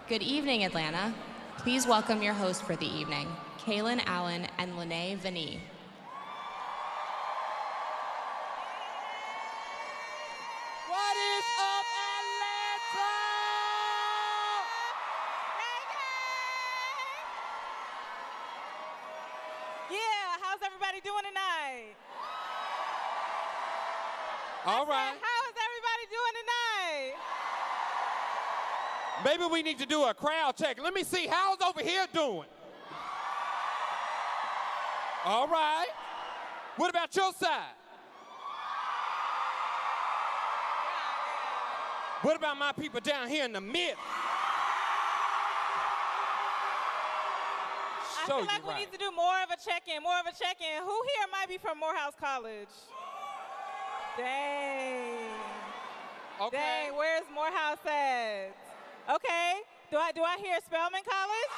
Good evening, Atlanta. Please welcome your hosts for the evening, Kaylin Allen and Lene Vanille. What is up, Atlanta? Yeah, how's everybody doing tonight? All right. How is everybody doing tonight? Maybe we need to do a crowd check. Let me see, how's over here doing? All right. What about your side? What about my people down here in the middle? I feel like we need to do more of a check-in, Who here might be from Morehouse College? Dang. Okay. Dang, where's Morehouse at? Okay, do I hear Spelman College?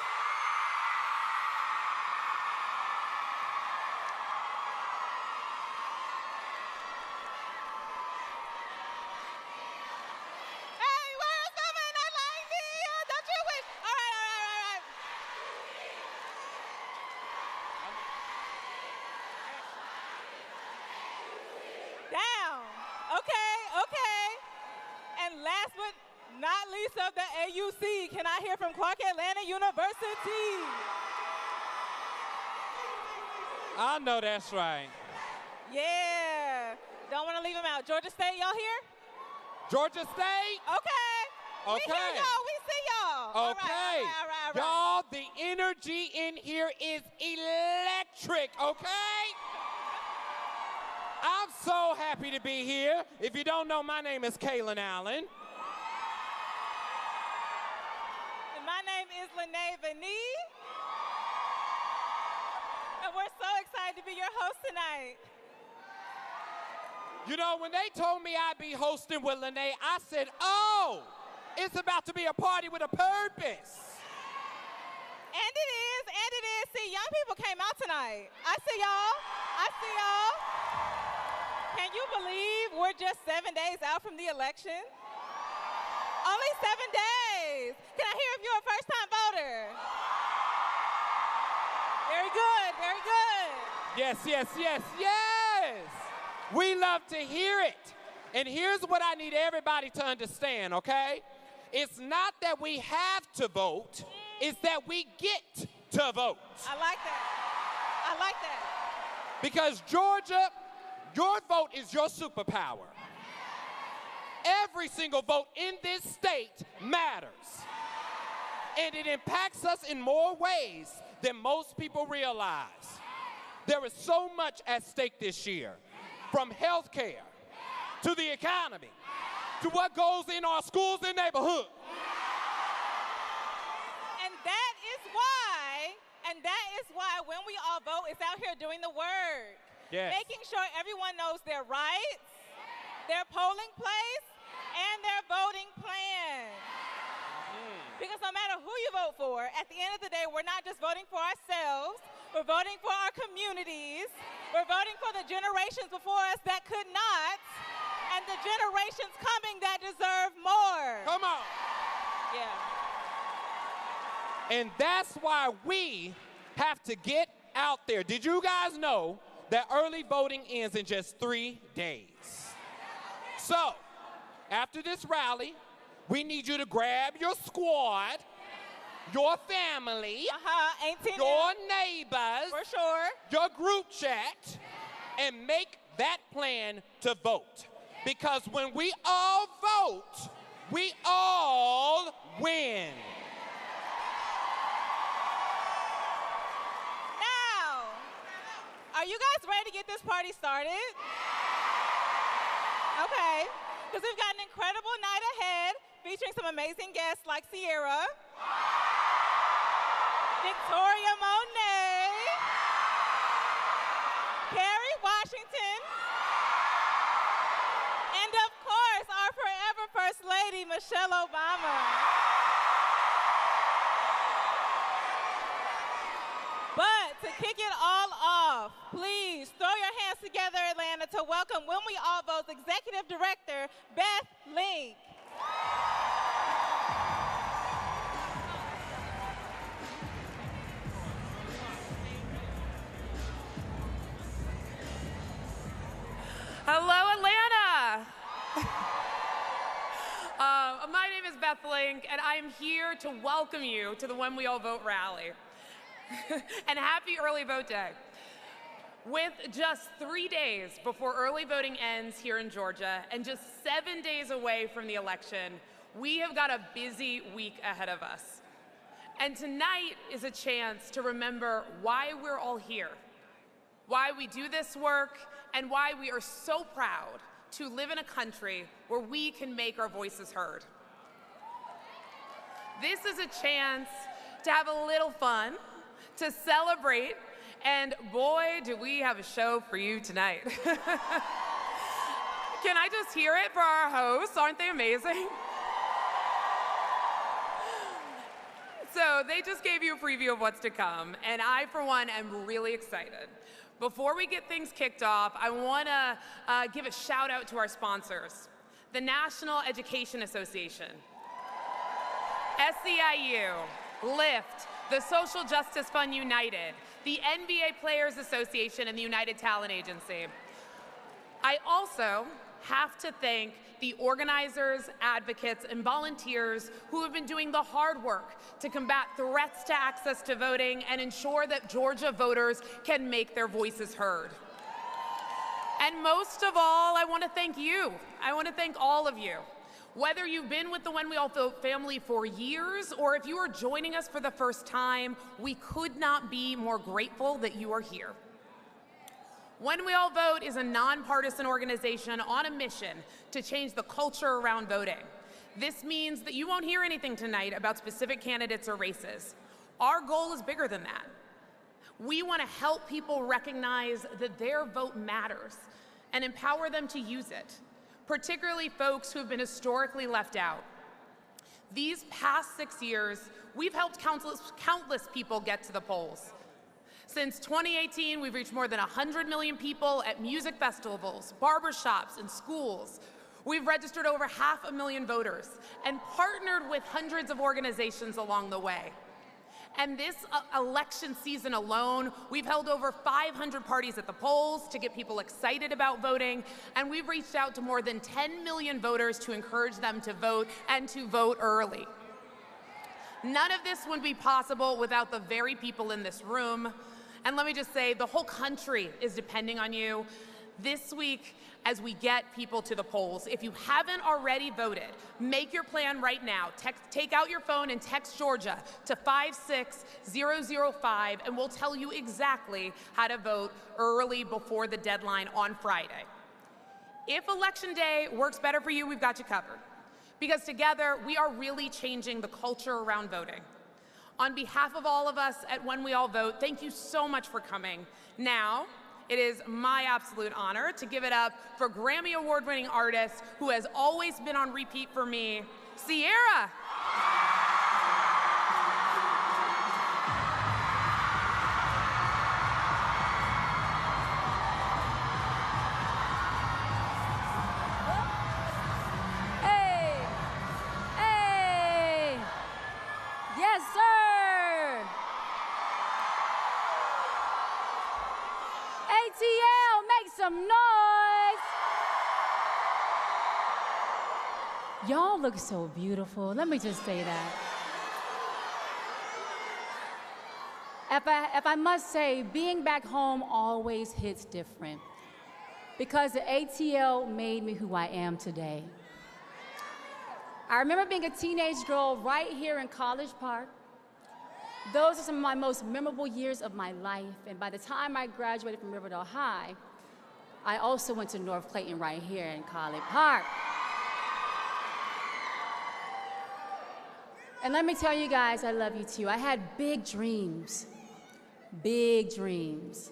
Hey, where's Spelman? I like me. Don't you wish? All right. Down. Okay. And last but not least of the AUC, can I hear from Clark Atlanta University? I know that's right. Yeah. Don't want to leave them out. Georgia State, y'all here? Georgia State? Okay. We Okay. hear y'all. We see y'all. Okay. All right. Y'all, the energy in here is electric, okay? I'm so happy to be here. If you don't know, my name is Kaylin Allen. And my name is Lene Vanille. And we're so excited to be your host tonight. You know, when they told me I'd be hosting with Lene, I said, oh, it's about to be a party with a purpose. And it is. See, young people came out tonight. I see y'all. Can you believe we're just 7 days out from the election? Only 7 days. Can I hear if you're a first-time voter? Very good. Yes. We love to hear it. And here's what I need everybody to understand, okay? It's not that we have to vote, it's that we get to vote. I like that. Because Georgia, your vote is your superpower. Every single vote in this state matters. And it impacts us in more ways than most people realize. There is so much at stake this year, from health care to the economy to what goes in our schools and neighborhoods. And that is why when we all vote, it's out here doing the work. Yes. Making sure everyone knows their rights, their polling place, and their voting plan. Because no matter who you vote for, at the end of the day, we're not just voting for ourselves, we're voting for our communities, we're voting for the generations before us that could not, and the generations coming that deserve more. Come on. Yeah. And that's why we have to get out there. Did you guys know that early voting ends in just 3 days? So, after this rally, we need you to grab your squad, your family, 18 your neighbors, for sure, your group chat, and make that plan to vote. Because when we all vote, we all win. Are you guys ready to get this party started? Okay, because we've got an incredible night ahead featuring some amazing guests like Sierra, Victoria Monet, Kerry Washington, and of course, our forever First Lady, Michelle Obama. But to kick it all off, please throw your hands together, Atlanta, to welcome When We All Vote's Executive Director, Beth Link. Hello, Atlanta. My name is Beth Link, and I am here to welcome you to the When We All Vote rally. And happy early vote day. With just 3 days before early voting ends here in Georgia, and just 7 days away from the election, we have got a busy week ahead of us. And tonight is a chance to remember why we're all here, why we do this work, and why we are so proud to live in a country where we can make our voices heard. This is a chance to have a little fun, to celebrate, and boy, do we have a show for you tonight. Can I just hear it for our hosts? Aren't they amazing? So they just gave you a preview of what's to come, and I, for one, am really excited. Before we get things kicked off, I want to give a shout out to our sponsors, the National Education Association, SEIU, LIFT, the Social Justice Fund United, the NBA Players Association, and the United Talent Agency. I also have to thank the organizers, advocates, and volunteers who have been doing the hard work to combat threats to access to voting and ensure that Georgia voters can make their voices heard. And most of all, I want to thank you. I want to thank all of you. Whether you've been with the When We All Vote family for years, or if you are joining us for the first time, we could not be more grateful that you are here. When We All Vote is a nonpartisan organization on a mission to change the culture around voting. This means that you won't hear anything tonight about specific candidates or races. Our goal is bigger than that. We want to help people recognize that their vote matters and empower them to use it, particularly folks who have been historically left out. These past 6 years, we've helped countless people get to the polls. Since 2018, we've reached more than 100 million people at music festivals, barbershops, and schools. We've registered over 500,000 voters and partnered with hundreds of organizations along the way. And this election season alone, we've held over 500 parties at the polls to get people excited about voting, and we've reached out to more than 10 million voters to encourage them to vote and to vote early. None of this would be possible without the very people in this room. And let me just say, the whole country is depending on you this week as we get people to the polls. If you haven't already voted, make your plan right now. Take out your phone and text Georgia to 56005, and we'll tell you exactly how to vote early before the deadline on Friday. If Election Day works better for you, we've got you covered. Because together, we are really changing the culture around voting. On behalf of all of us at When We All Vote, thank you so much for coming. Now, it is my absolute honor to give it up for Grammy Award-winning artist who has always been on repeat for me, Ciara. Yes, sir. ATL, make some noise. Y'all look so beautiful. Let me just say that. If I must say, being back home always hits different because the ATL made me who I am today. I remember being a teenage girl right here in College Park. Those are some of my most memorable years of my life, and by the time I graduated from Riverdale High, I also went to North Clayton right here in College Park. And let me tell you guys, I love you too. I had big dreams, big dreams.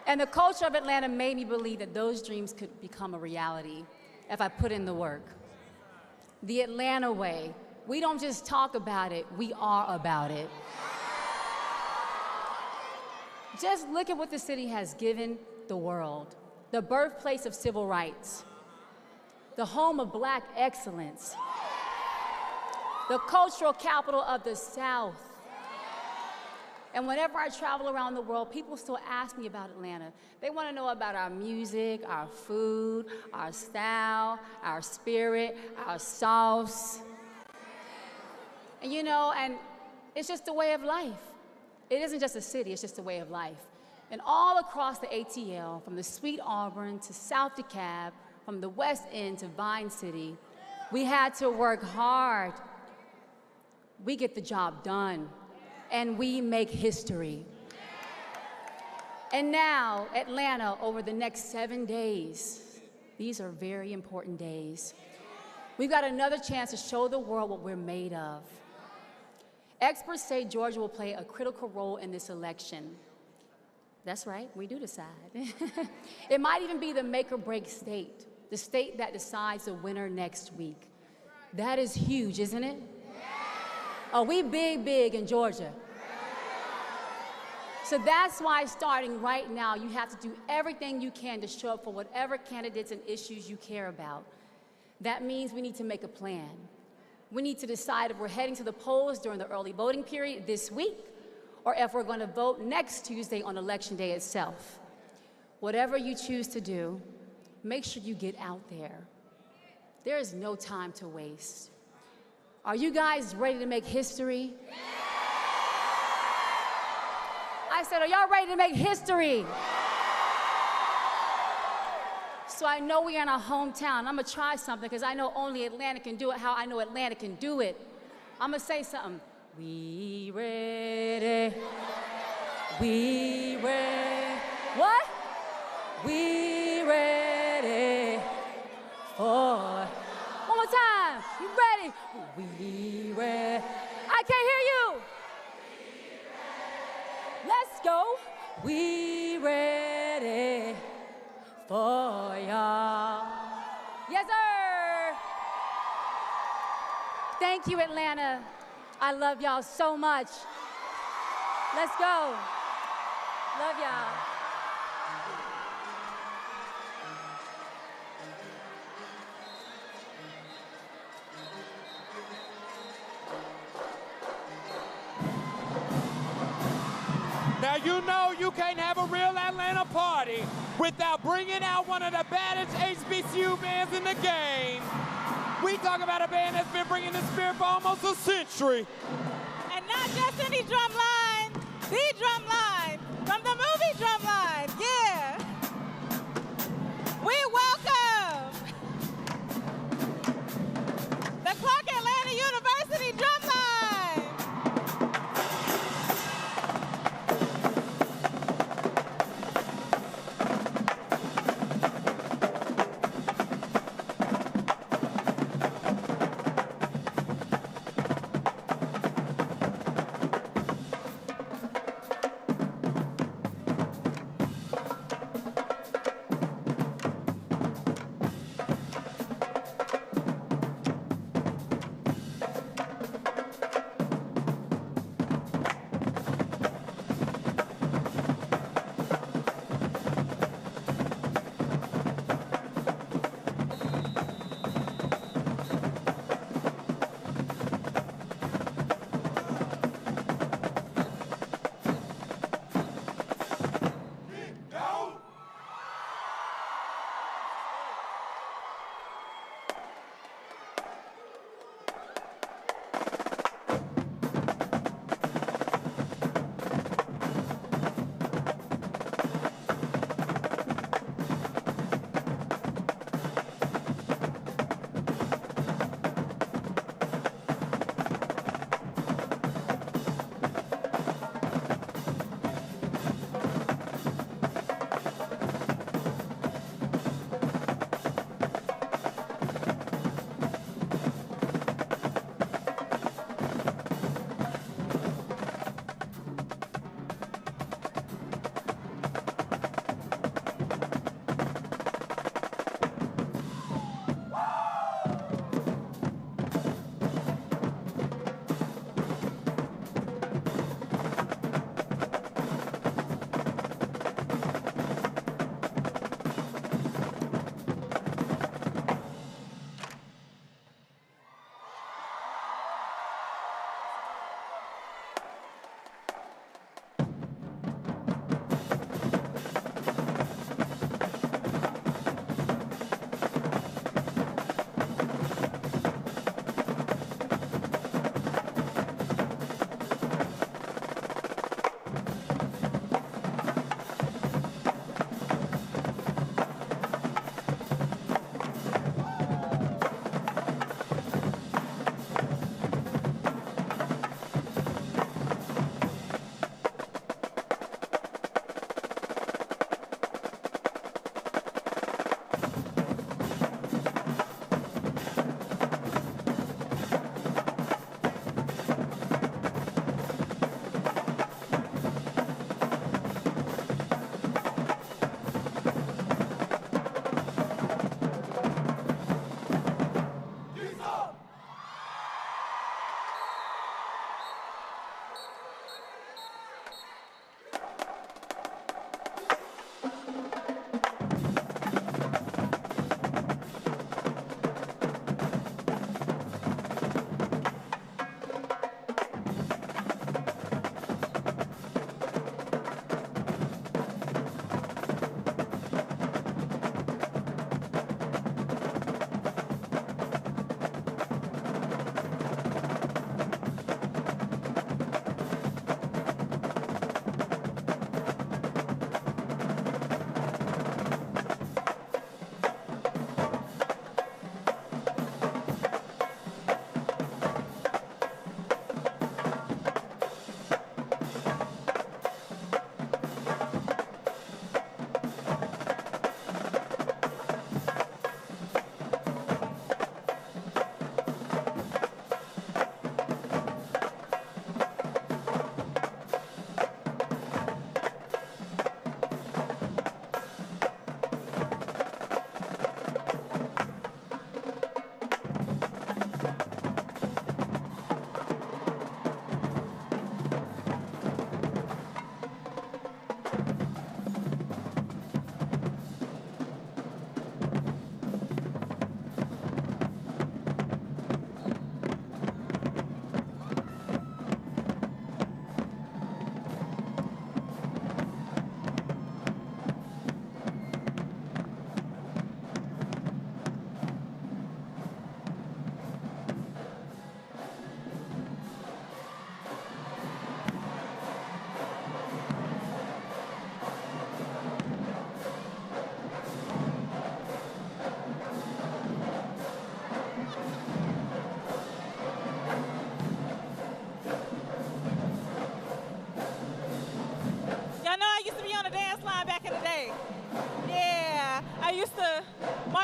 And the culture of Atlanta made me believe that those dreams could become a reality if I put in the work. The Atlanta way. We don't just talk about it, we are about it. Just look at what the city has given the world. The birthplace of civil rights, the home of Black excellence, the cultural capital of the South, And whenever I travel around the world, people still ask me about Atlanta. They want to know about our music, our food, our style, our spirit, our sauce. And you know, and it's just a way of life. It isn't just a city, it's just a way of life. And all across the ATL, from the Sweet Auburn to South DeKalb, from the West End to Vine City, we had to work hard. We get the job done, and we make history. And now, Atlanta, over the next 7 days, these are very important days, we've got another chance to show the world what we're made of. Experts say Georgia will play a critical role in this election. That's right, we do decide. It might even be the make or break state, the state that decides the winner next week. That is huge, isn't it? Oh, we big in Georgia. So that's why starting right now, you have to do everything you can to show up for whatever candidates and issues you care about. That means we need to make a plan. We need to decide if we're heading to the polls during the early voting period this week, or if we're going to vote next Tuesday on Election Day itself. Whatever you choose to do, make sure you get out there. There is no time to waste. Are you guys ready to make history? I said, are y'all ready to make history? So I know we are in our hometown. I'm gonna try something because I know only Atlanta can do it how I know Atlanta can do it. I'm gonna say something. We ready. We ready. What? We ready for. One more time. You ready? We ready. I can't hear you. Let's go. We ready for y'all. Yes, sir. Thank you, Atlanta. I love y'all so much. Let's go. Love y'all. Now you know you can't have a real Atlanta party without bringing out one of the baddest HBCU bands in the game. We talk about a band that's been bringing the spirit for almost a century. And not just any drum line, the drum line from the movie Drumline. Yeah. We welcome the Clark Atlanta University Drumline.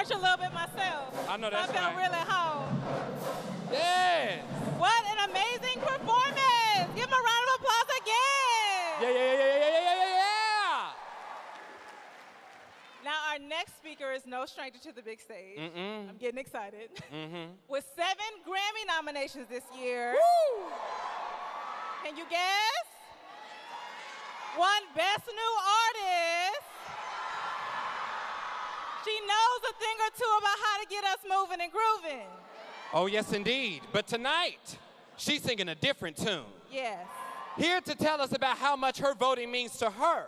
stretch a little bit myself. I know that's I feel right. really home. Yes. What an amazing performance! Give them a round of applause again. Yeah. Now our next speaker is no stranger to the big stage. I'm getting excited. With 7 Grammy nominations this year. Woo! Can you guess? 1 Best New Artist. She knows a thing or two about how to get us moving and grooving. Oh, yes, indeed. But tonight, she's singing a different tune. Yes. Here to tell us about how much her voting means to her,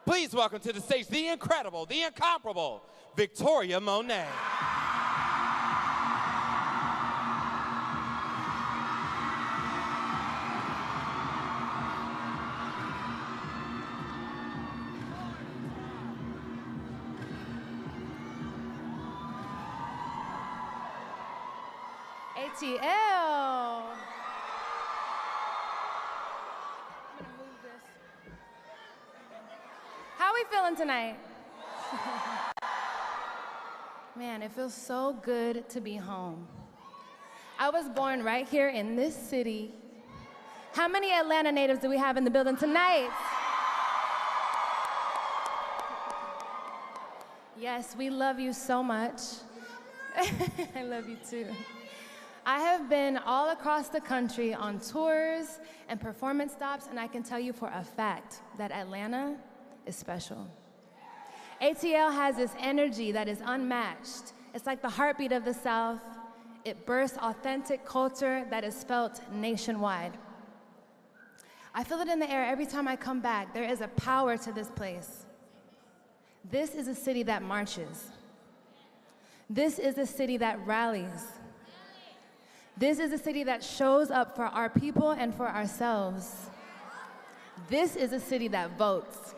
please welcome to the stage the incredible, the incomparable, Victoria Monet. ATL. How are we feeling tonight? Man, it feels so good to be home. I was born right here in this city. How many Atlanta natives do we have in the building tonight? Yes, we love you so much. I love you too. I have been all across the country on tours and performance stops, and I can tell you for a fact that Atlanta is special. ATL has this energy that is unmatched. It's like the heartbeat of the South. It bursts authentic culture that is felt nationwide. I feel it in the air every time I come back. There is a power to this place. This is a city that marches. This is a city that rallies. This is a city that shows up for our people and for ourselves. This is a city that votes.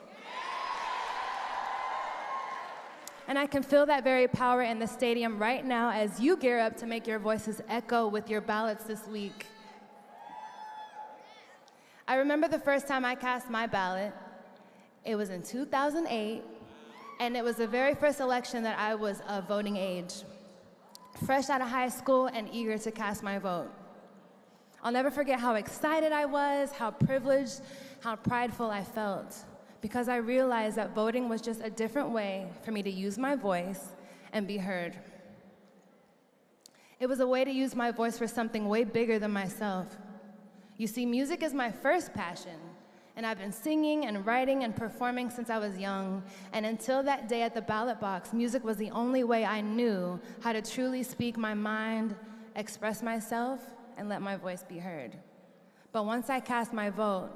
And I can feel that very power in the stadium right now as you gear up to make your voices echo with your ballots this week. I remember the first time I cast my ballot. It was in 2008, and it was the very first election that I was of voting age. Fresh out of high school and eager to cast my vote. I'll never forget how excited I was, how privileged, how prideful I felt, because I realized that voting was just a different way for me to use my voice and be heard. It was a way to use my voice for something way bigger than myself. You see, music is my first passion, and I've been singing and writing and performing since I was young, and until that day at the ballot box, music was the only way I knew how to truly speak my mind, express myself, and let my voice be heard. But once I cast my vote,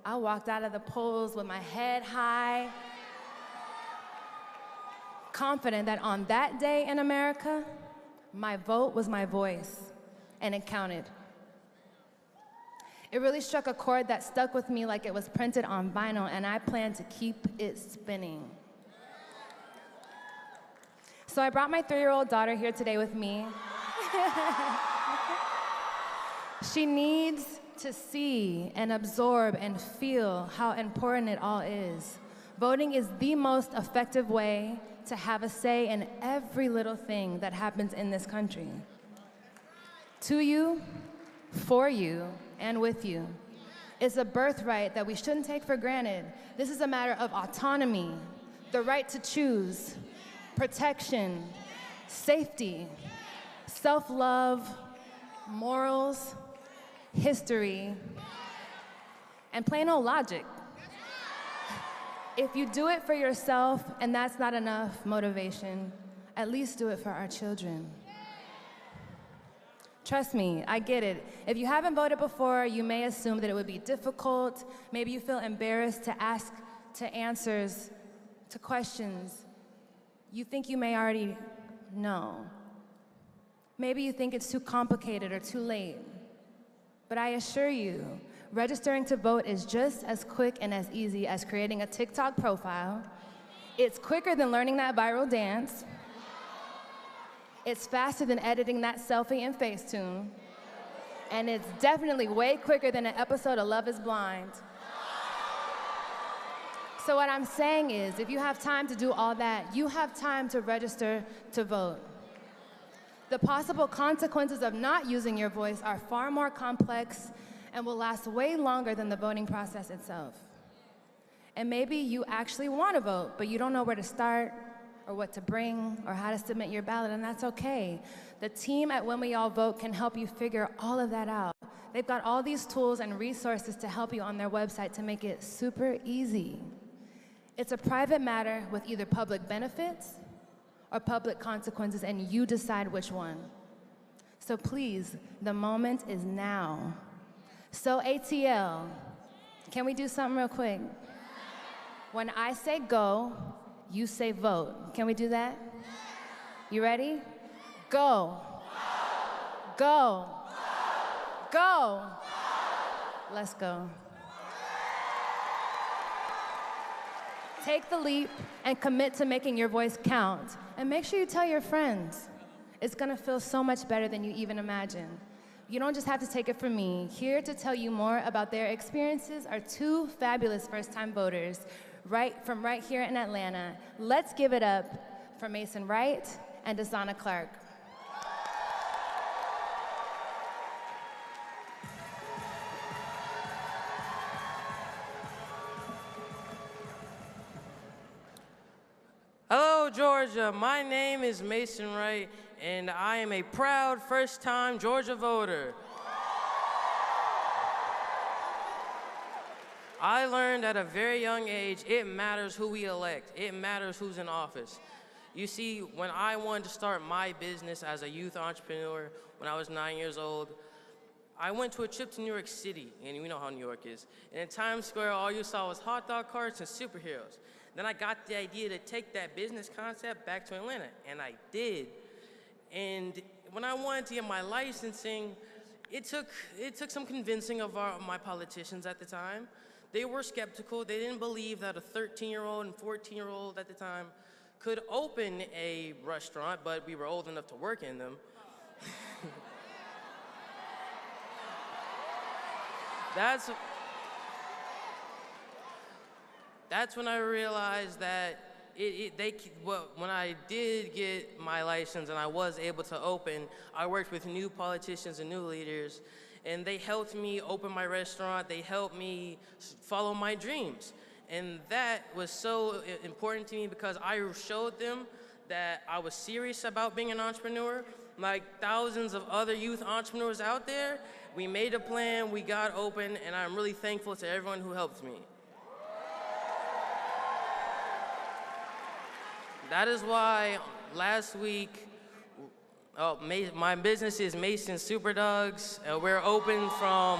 I walked out of the polls with my head high, confident that on that day in America, my vote was my voice, and it counted. It really struck a chord that stuck with me like it was printed on vinyl, and I plan to keep it spinning. So I brought my 3-year-old daughter here today with me. She needs to see and absorb and feel how important it all is. Voting is the most effective way to have a say in every little thing that happens in this country. To you, for you, and with you. It's a birthright that we shouldn't take for granted. This is a matter of autonomy, the right to choose, protection, safety, self-love, morals, history, and plain old logic. If you do it for yourself and that's not enough motivation, at least do it for our children. Trust me, I get it. If you haven't voted before, you may assume that it would be difficult. Maybe you feel embarrassed to ask answers to questions you think you may already know. Maybe you think it's too complicated or too late. But I assure you, registering to vote is just as quick and as easy as creating a TikTok profile. It's quicker than learning that viral dance. It's faster than editing that selfie in Facetune. And it's definitely way quicker than an episode of Love is Blind. So what I'm saying is, if you have time to do all that, you have time to register to vote. The possible consequences of not using your voice are far more complex and will last way longer than the voting process itself. And maybe you actually want to vote, but you don't know where to start or what to bring or how to submit your ballot, and that's okay. The team at When We All Vote can help you figure all of that out. They've got all these tools and resources to help you on their website to make it super easy. It's a private matter with either public benefits or public consequences, and you decide which one. So please, the moment is now. So ATL, can we do something real quick? When I say go, you say vote. Can we do that? You ready? Go. Go. Go. Let's go. Take the leap and commit to making your voice count. And make sure you tell your friends. It's gonna feel so much better than you even imagine. You don't just have to take it from me. Here to tell you more about their experiences are two fabulous first-time voters from right here in Atlanta. Let's give it up for Mason Wright and Dasana Clark. Hello, Georgia. My name is Mason Wright, and I am a proud first-time Georgia voter. I learned at a very young age, it matters who we elect. It matters who's in office. You see, when I wanted to start my business as a youth entrepreneur when I was 9 years old, I went to a trip to New York City, and we know how New York is. And in Times Square, all you saw was hot dog carts and superheroes. Then I got the idea to take that business concept back to Atlanta, and I did. And when I wanted to get my licensing, it took some convincing of my politicians at the time. They were skeptical. They didn't believe that a 13-year-old and 14-year-old at the time could open a restaurant, but we were old enough to work in them. That's when I realized that when I did get my license and I was able to open, I worked with new politicians and new leaders, and they helped me open my restaurant. They helped me follow my dreams. And that was so important to me because I showed them that I was serious about being an entrepreneur. Like thousands of other youth entrepreneurs out there, we made a plan, we got open, and I'm really thankful to everyone who helped me. That is why last week, my business is Mason Super Dogs. We're open from,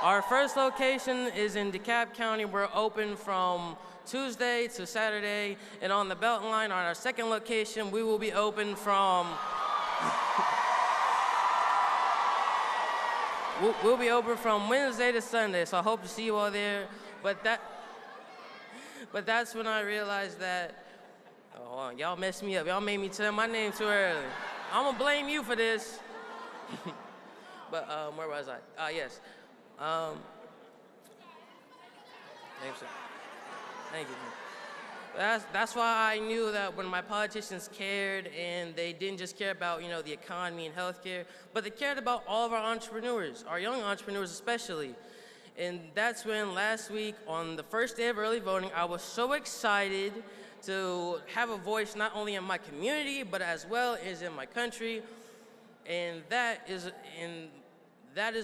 our first location is in DeKalb County. We're open from Tuesday to Saturday. And on the Beltline, on our second location, we will be open from, we'll be open from Wednesday to Sunday. So I hope to see you all there. But that's when I realized that, hold on, y'all messed me up. Y'all made me tell my name too early. I'm gonna blame you for this. But where was I? Yes. Thank you. That's why I knew that when my politicians cared, and they didn't just care about the economy and healthcare, but they cared about all of our entrepreneurs, our young entrepreneurs especially. And that's when last week, on the first day of early voting, I was so excited to have a voice not only in my community, but as well as in my country. And that is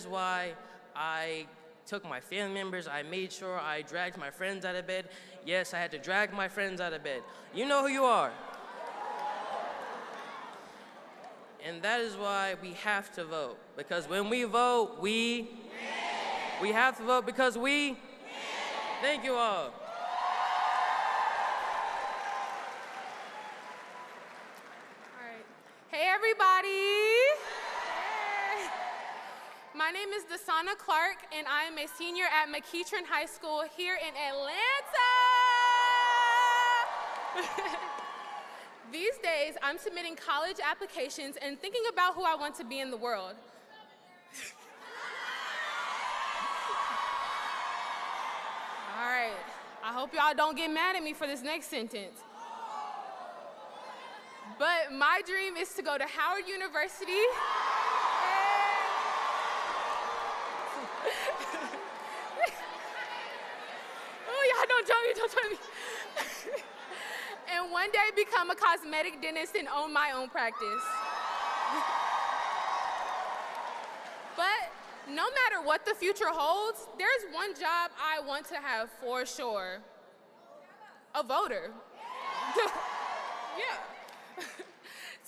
why I took my family members. I made sure I dragged my friends out of bed. Yes, I had to drag my friends out of bed. You know who you are. And that is why we have to vote. Because when we vote, we have to vote because we thank you all. Hey, everybody. Hey. My name is Dasana Clark, and I am a senior at McEachern High School here in Atlanta. These days, I'm submitting college applications and thinking about who I want to be in the world. All right. I hope y'all don't get mad at me for this next sentence. But my dream is to go to Howard University. Oh, y'all don't join me. And one day become a cosmetic dentist and own my own practice. But no matter what the future holds, there's one job I want to have for sure. A voter. Yeah.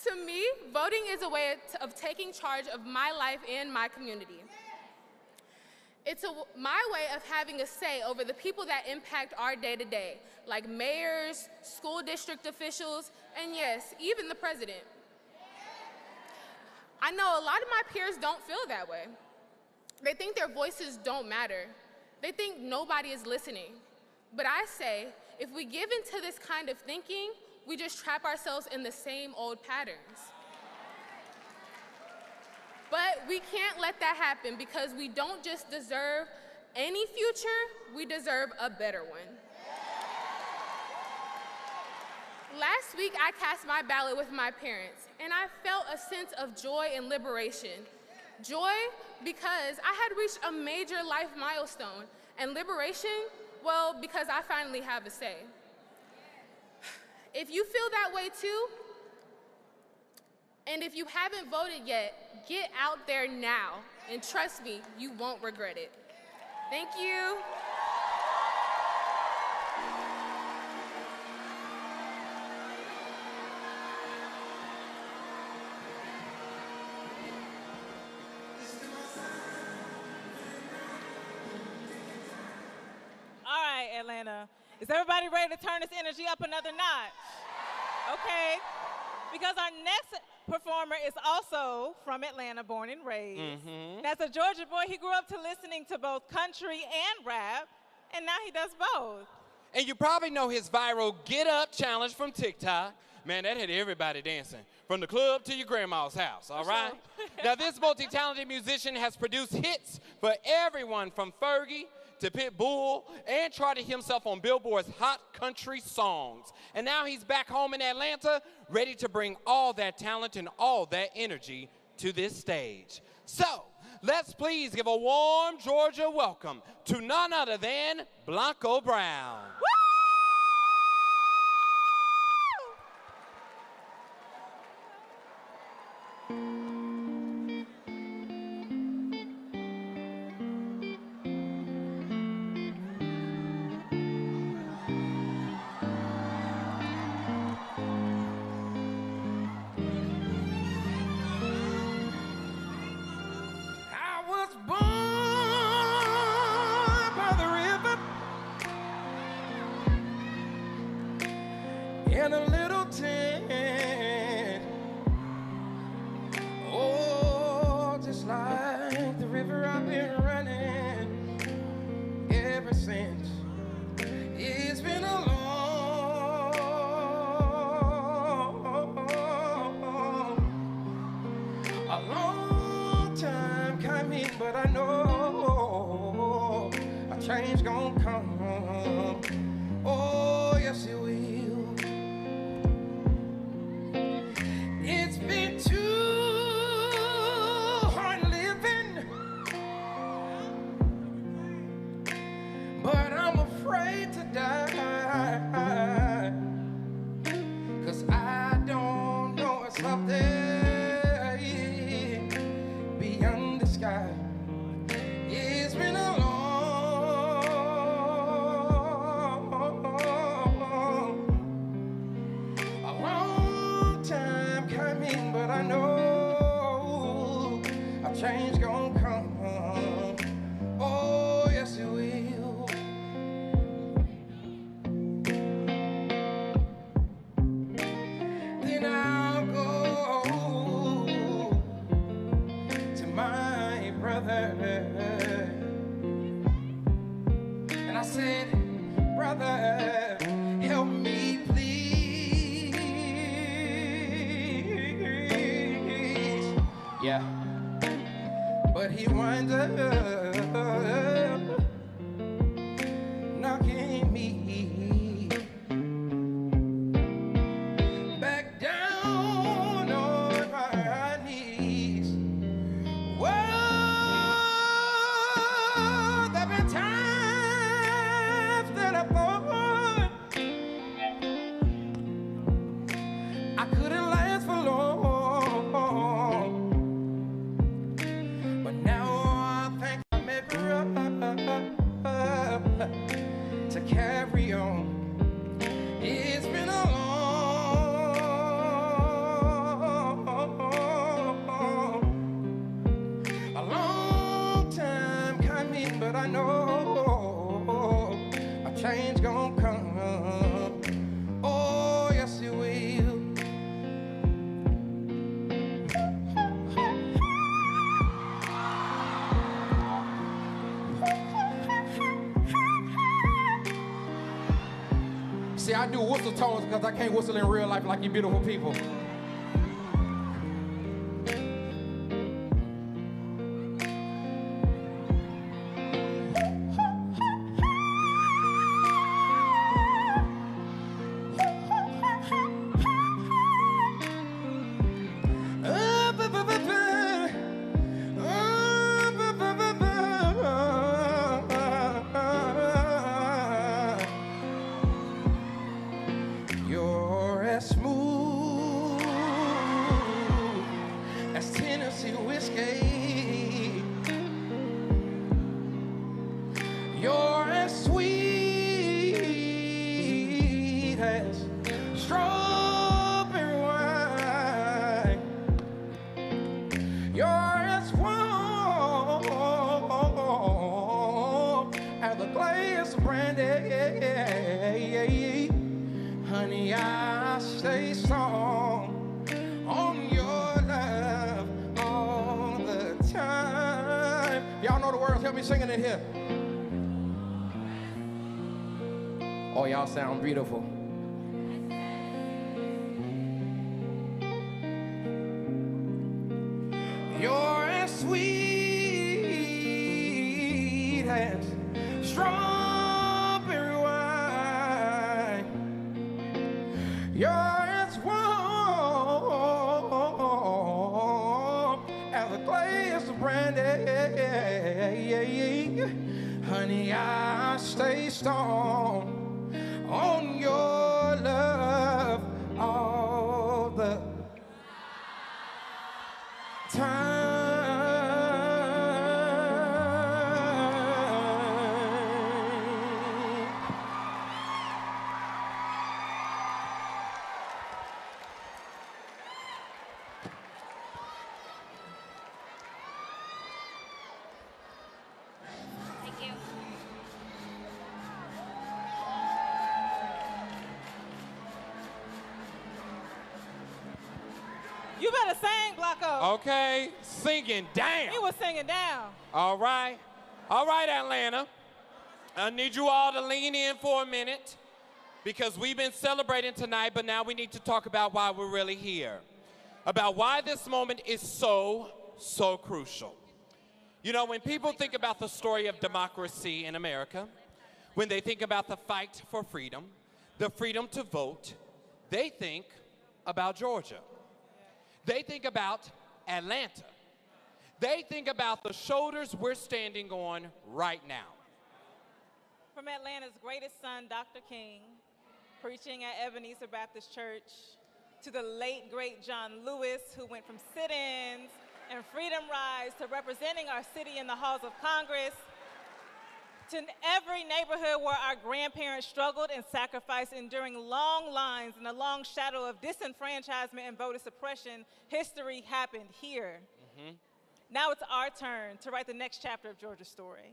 To me, voting is a way of taking charge of my life and my community. It's my way of having a say over the people that impact our day-to-day, like mayors, school district officials, and yes, even the president. I know a lot of my peers don't feel that way. They think their voices don't matter. They think nobody is listening. But I say, if we give into this kind of thinking, we just trap ourselves in the same old patterns. But we can't let that happen because we don't just deserve any future, we deserve a better one. Last week, I cast my ballot with my parents, and I felt a sense of joy and liberation. Joy because I had reached a major life milestone, and liberation, well, because I finally have a say. If you feel that way too, and if you haven't voted yet, get out there now, and trust me, you won't regret it. Thank you. All right, Atlanta. Is everybody ready to turn this energy up another notch? Okay. Because our next performer is also from Atlanta, born and raised. And as a Georgia boy, he grew up to listening to both country and rap, and now he does both. And you probably know his viral Get Up challenge from TikTok. Man, that had everybody dancing, from the club to your grandma's house, all right? Now, this multi-talented musician has produced hits for everyone from Fergie to Pitbull, and charted himself on Billboard's Hot Country Songs. And now he's back home in Atlanta, ready to bring all that talent and all that energy to this stage. So, let's please give a warm Georgia welcome to none other than Blanco Brown. In a little tent, oh, just like the river I've been running ever since. It's been a long time coming, but I know a change gonna come. Oh, yes it will. It's been too hard living, but I'm afraid to die, 'cause I don't know what's up there beyond the sky. It's been a long time coming, but I know a change gonna come. Oh, yes it will. Then I'll go to my brother, and I said, brother, help me please. Yeah, but he winds up knocking me I couldn't last for long, but now I think I make her up to carry on. It's been a long time coming, but I know a change gonna come. Oh, yes it will. See, I do whistle tones because I can't whistle in real life like you beautiful people. You're as smooth as Tennessee whiskey. You're as sweet as strawberry wine. You're as warm as a glass of brandy. Honey, I stay strong on your love all the time. Y'all know the words, help me singing it here. Oh, y'all sound beautiful. You're as sweet as strawberry wine. You're as warm as a glass of brandy. Honey, I stay strong on your love all the time. Thank you. You better sing, Blocko. Okay, singing down. You was singing down. All right. All right, Atlanta. I need you all to lean in for a minute because we've been celebrating tonight, but now we need to talk about why we're really here, about why this moment is so crucial. You know, when people think about the story of democracy in America, when they think about the fight for freedom, the freedom to vote, they think about Georgia. They think about Atlanta. They think about the shoulders we're standing on right now. From Atlanta's greatest son, Dr. King, preaching at Ebenezer Baptist Church, to the late, great John Lewis, who went from sit-ins and freedom rides to representing our city in the halls of Congress, to every neighborhood where our grandparents struggled and sacrificed, enduring long lines in the long shadow of disenfranchisement and voter suppression, history happened here. Now it's our turn to write the next chapter of Georgia's story.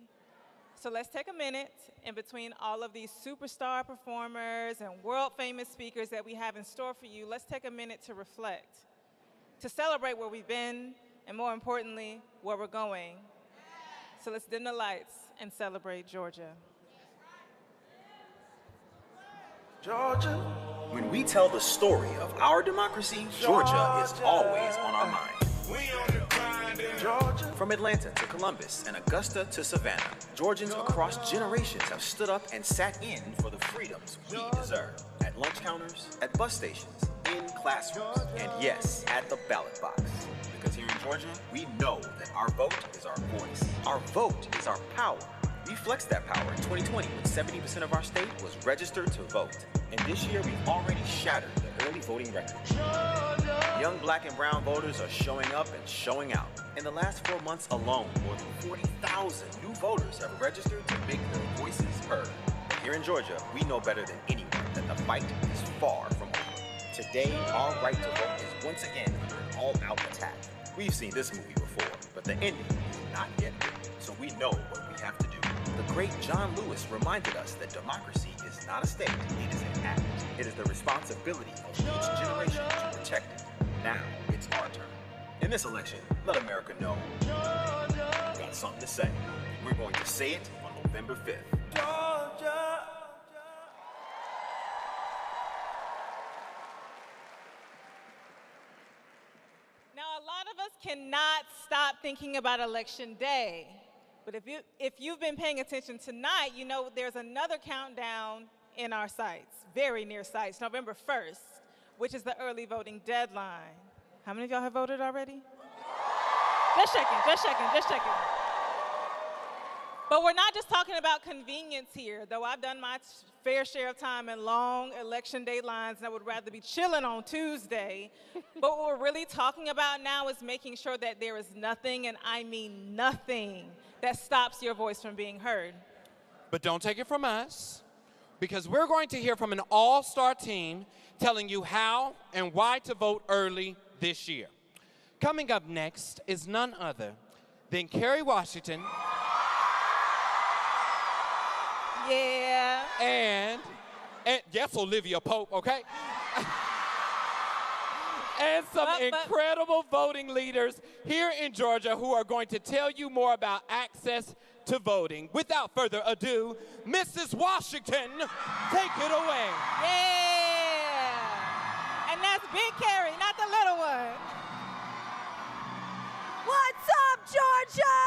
So let's take a minute in between all of these superstar performers and world-famous speakers that we have in store for you. Let's take a minute to reflect, to celebrate where we've been, and more importantly, where we're going. So let's dim the lights and celebrate Georgia. Georgia. When we tell the story of our democracy, Georgia is always on our mind. Georgia. From Atlanta to Columbus and Augusta to Savannah, Georgians across generations have stood up and sat in for the freedoms we deserve. At lunch counters, at bus stations, in classrooms, and yes, at the ballot box. Because here in Georgia, we know that our vote is our voice. Our vote is our power. We flexed that power in 2020 when 70% of our state was registered to vote. And this year, we've already shattered the early voting record. Young black and brown voters are showing up and showing out. In the last 4 months alone, more than 40,000 new voters have registered to make their voices heard. But here in Georgia, we know better than anyone that the fight is far from over. Today, our right to vote is once again under an all-out attack. We've seen this movie before, but the ending is not yet written, so we know what we have to do. The great John Lewis reminded us that democracy is not a state, it is an act. It is the responsibility of each generation to protect it. Now, it's our turn. In this election, let America know we've got something to say. We're going to say it on November 5th. Georgia. Now, a lot of us cannot stop thinking about Election Day. But if you've been paying attention tonight, you know there's another countdown in our sights, very near sights, November 1st, which is the early voting deadline. How many of y'all have voted already? Just checking. But we're not just talking about convenience here, though I've done my fair share of time in long election day lines, and I would rather be chilling on Tuesday. But what we're really talking about now is making sure that there is nothing, and I mean nothing, that stops your voice from being heard. But don't take it from us, because we're going to hear from an all-star team telling you how and why to vote early this year. Coming up next is none other than Kerry Washington. Yeah. And yes, Olivia Pope, okay? And some incredible voting leaders here in Georgia who are going to tell you more about access to voting. Without further ado, Mrs. Washington, take it away. Yeah. And that's Big Carrie, not the little one. What's up, Georgia?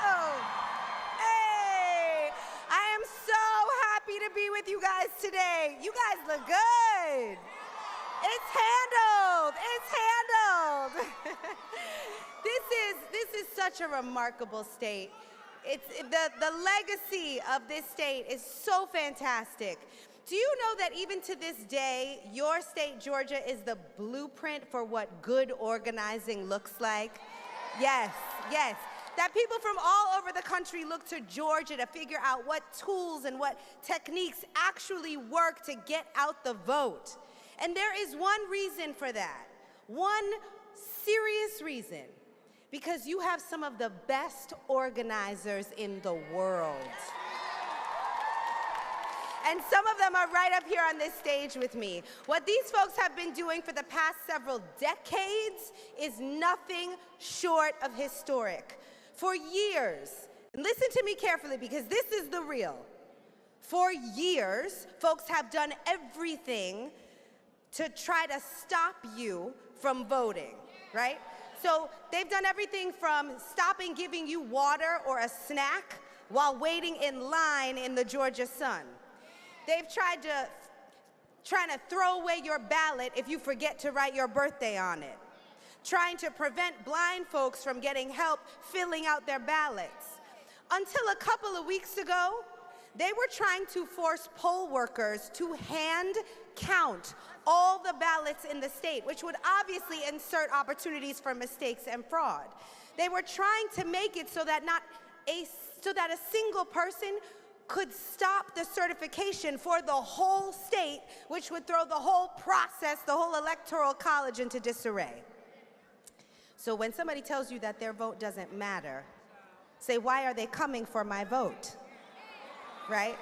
Oh. Hey, I am so happy to be with you guys today. You guys look good. It's handled. This is such a remarkable state. It's the legacy of this state is so fantastic. Do you know that even to this day, your state, Georgia, is the blueprint for what good organizing looks like? Yes. That people from all over the country look to Georgia to figure out what tools and what techniques actually work to get out the vote. And there is one reason for that, one serious reason, because you have some of the best organizers in the world. And some of them are right up here on this stage with me. What these folks have been doing for the past several decades is nothing short of historic. For years, and listen to me carefully because this is the real. For years, folks have done everything to try to stop you from voting, right? So they've done everything from stopping giving you water or a snack while waiting in line in the Georgia sun. They've trying to throw away your ballot if you forget to write your birthday on it. Trying to prevent blind folks from getting help filling out their ballots. Until a couple of weeks ago, they were trying to force poll workers to hand count all the ballots in the state, which would obviously insert opportunities for mistakes and fraud. They were trying to make it so that a single person could stop the certification for the whole state, which would throw the whole process, the whole electoral college into disarray. So when somebody tells you that their vote doesn't matter, say, why are they coming for my vote? Right?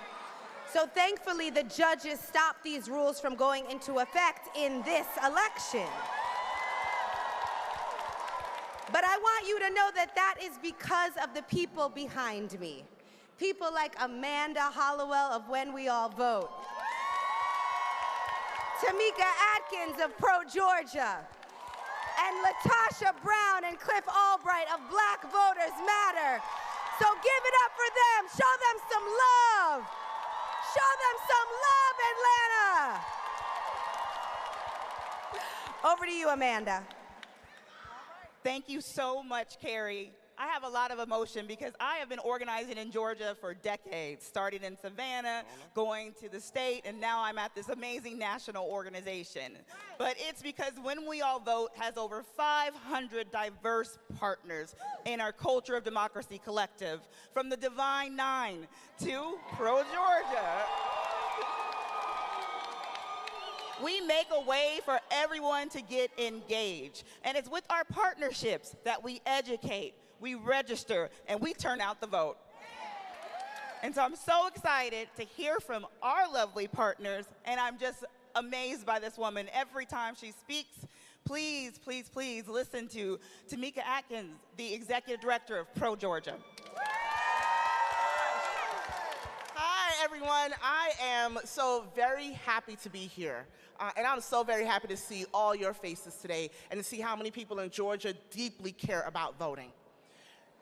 So thankfully, the judges stopped these rules from going into effect in this election. But I want you to know that that is because of the people behind me. People like Amanda Hollowell of When We All Vote. Tamika Atkins of Pro Georgia. And Latasha Brown and Cliff Albright of Black Voters Matter. So give it up for them. Show them some love. Show them some love, Atlanta. Over to you, Amanda. Thank you so much, Carrie. I have a lot of emotion because I have been organizing in Georgia for decades, starting in Savannah, going to the state, and now I'm at this amazing national organization. But it's because When We All Vote has over 500 diverse partners in our Culture of Democracy collective, from the Divine Nine to Pro-Georgia. We make a way for everyone to get engaged. And it's with our partnerships that we educate, we register, and we turn out the vote. And so I'm so excited to hear from our lovely partners, and I'm just amazed by this woman. Every time she speaks, please, please, please listen to Tamika Atkins, the Executive Director of Pro-Georgia. Hi, everyone. I am so very happy to be here. And I'm so very happy to see all your faces today and to see how many people in Georgia deeply care about voting.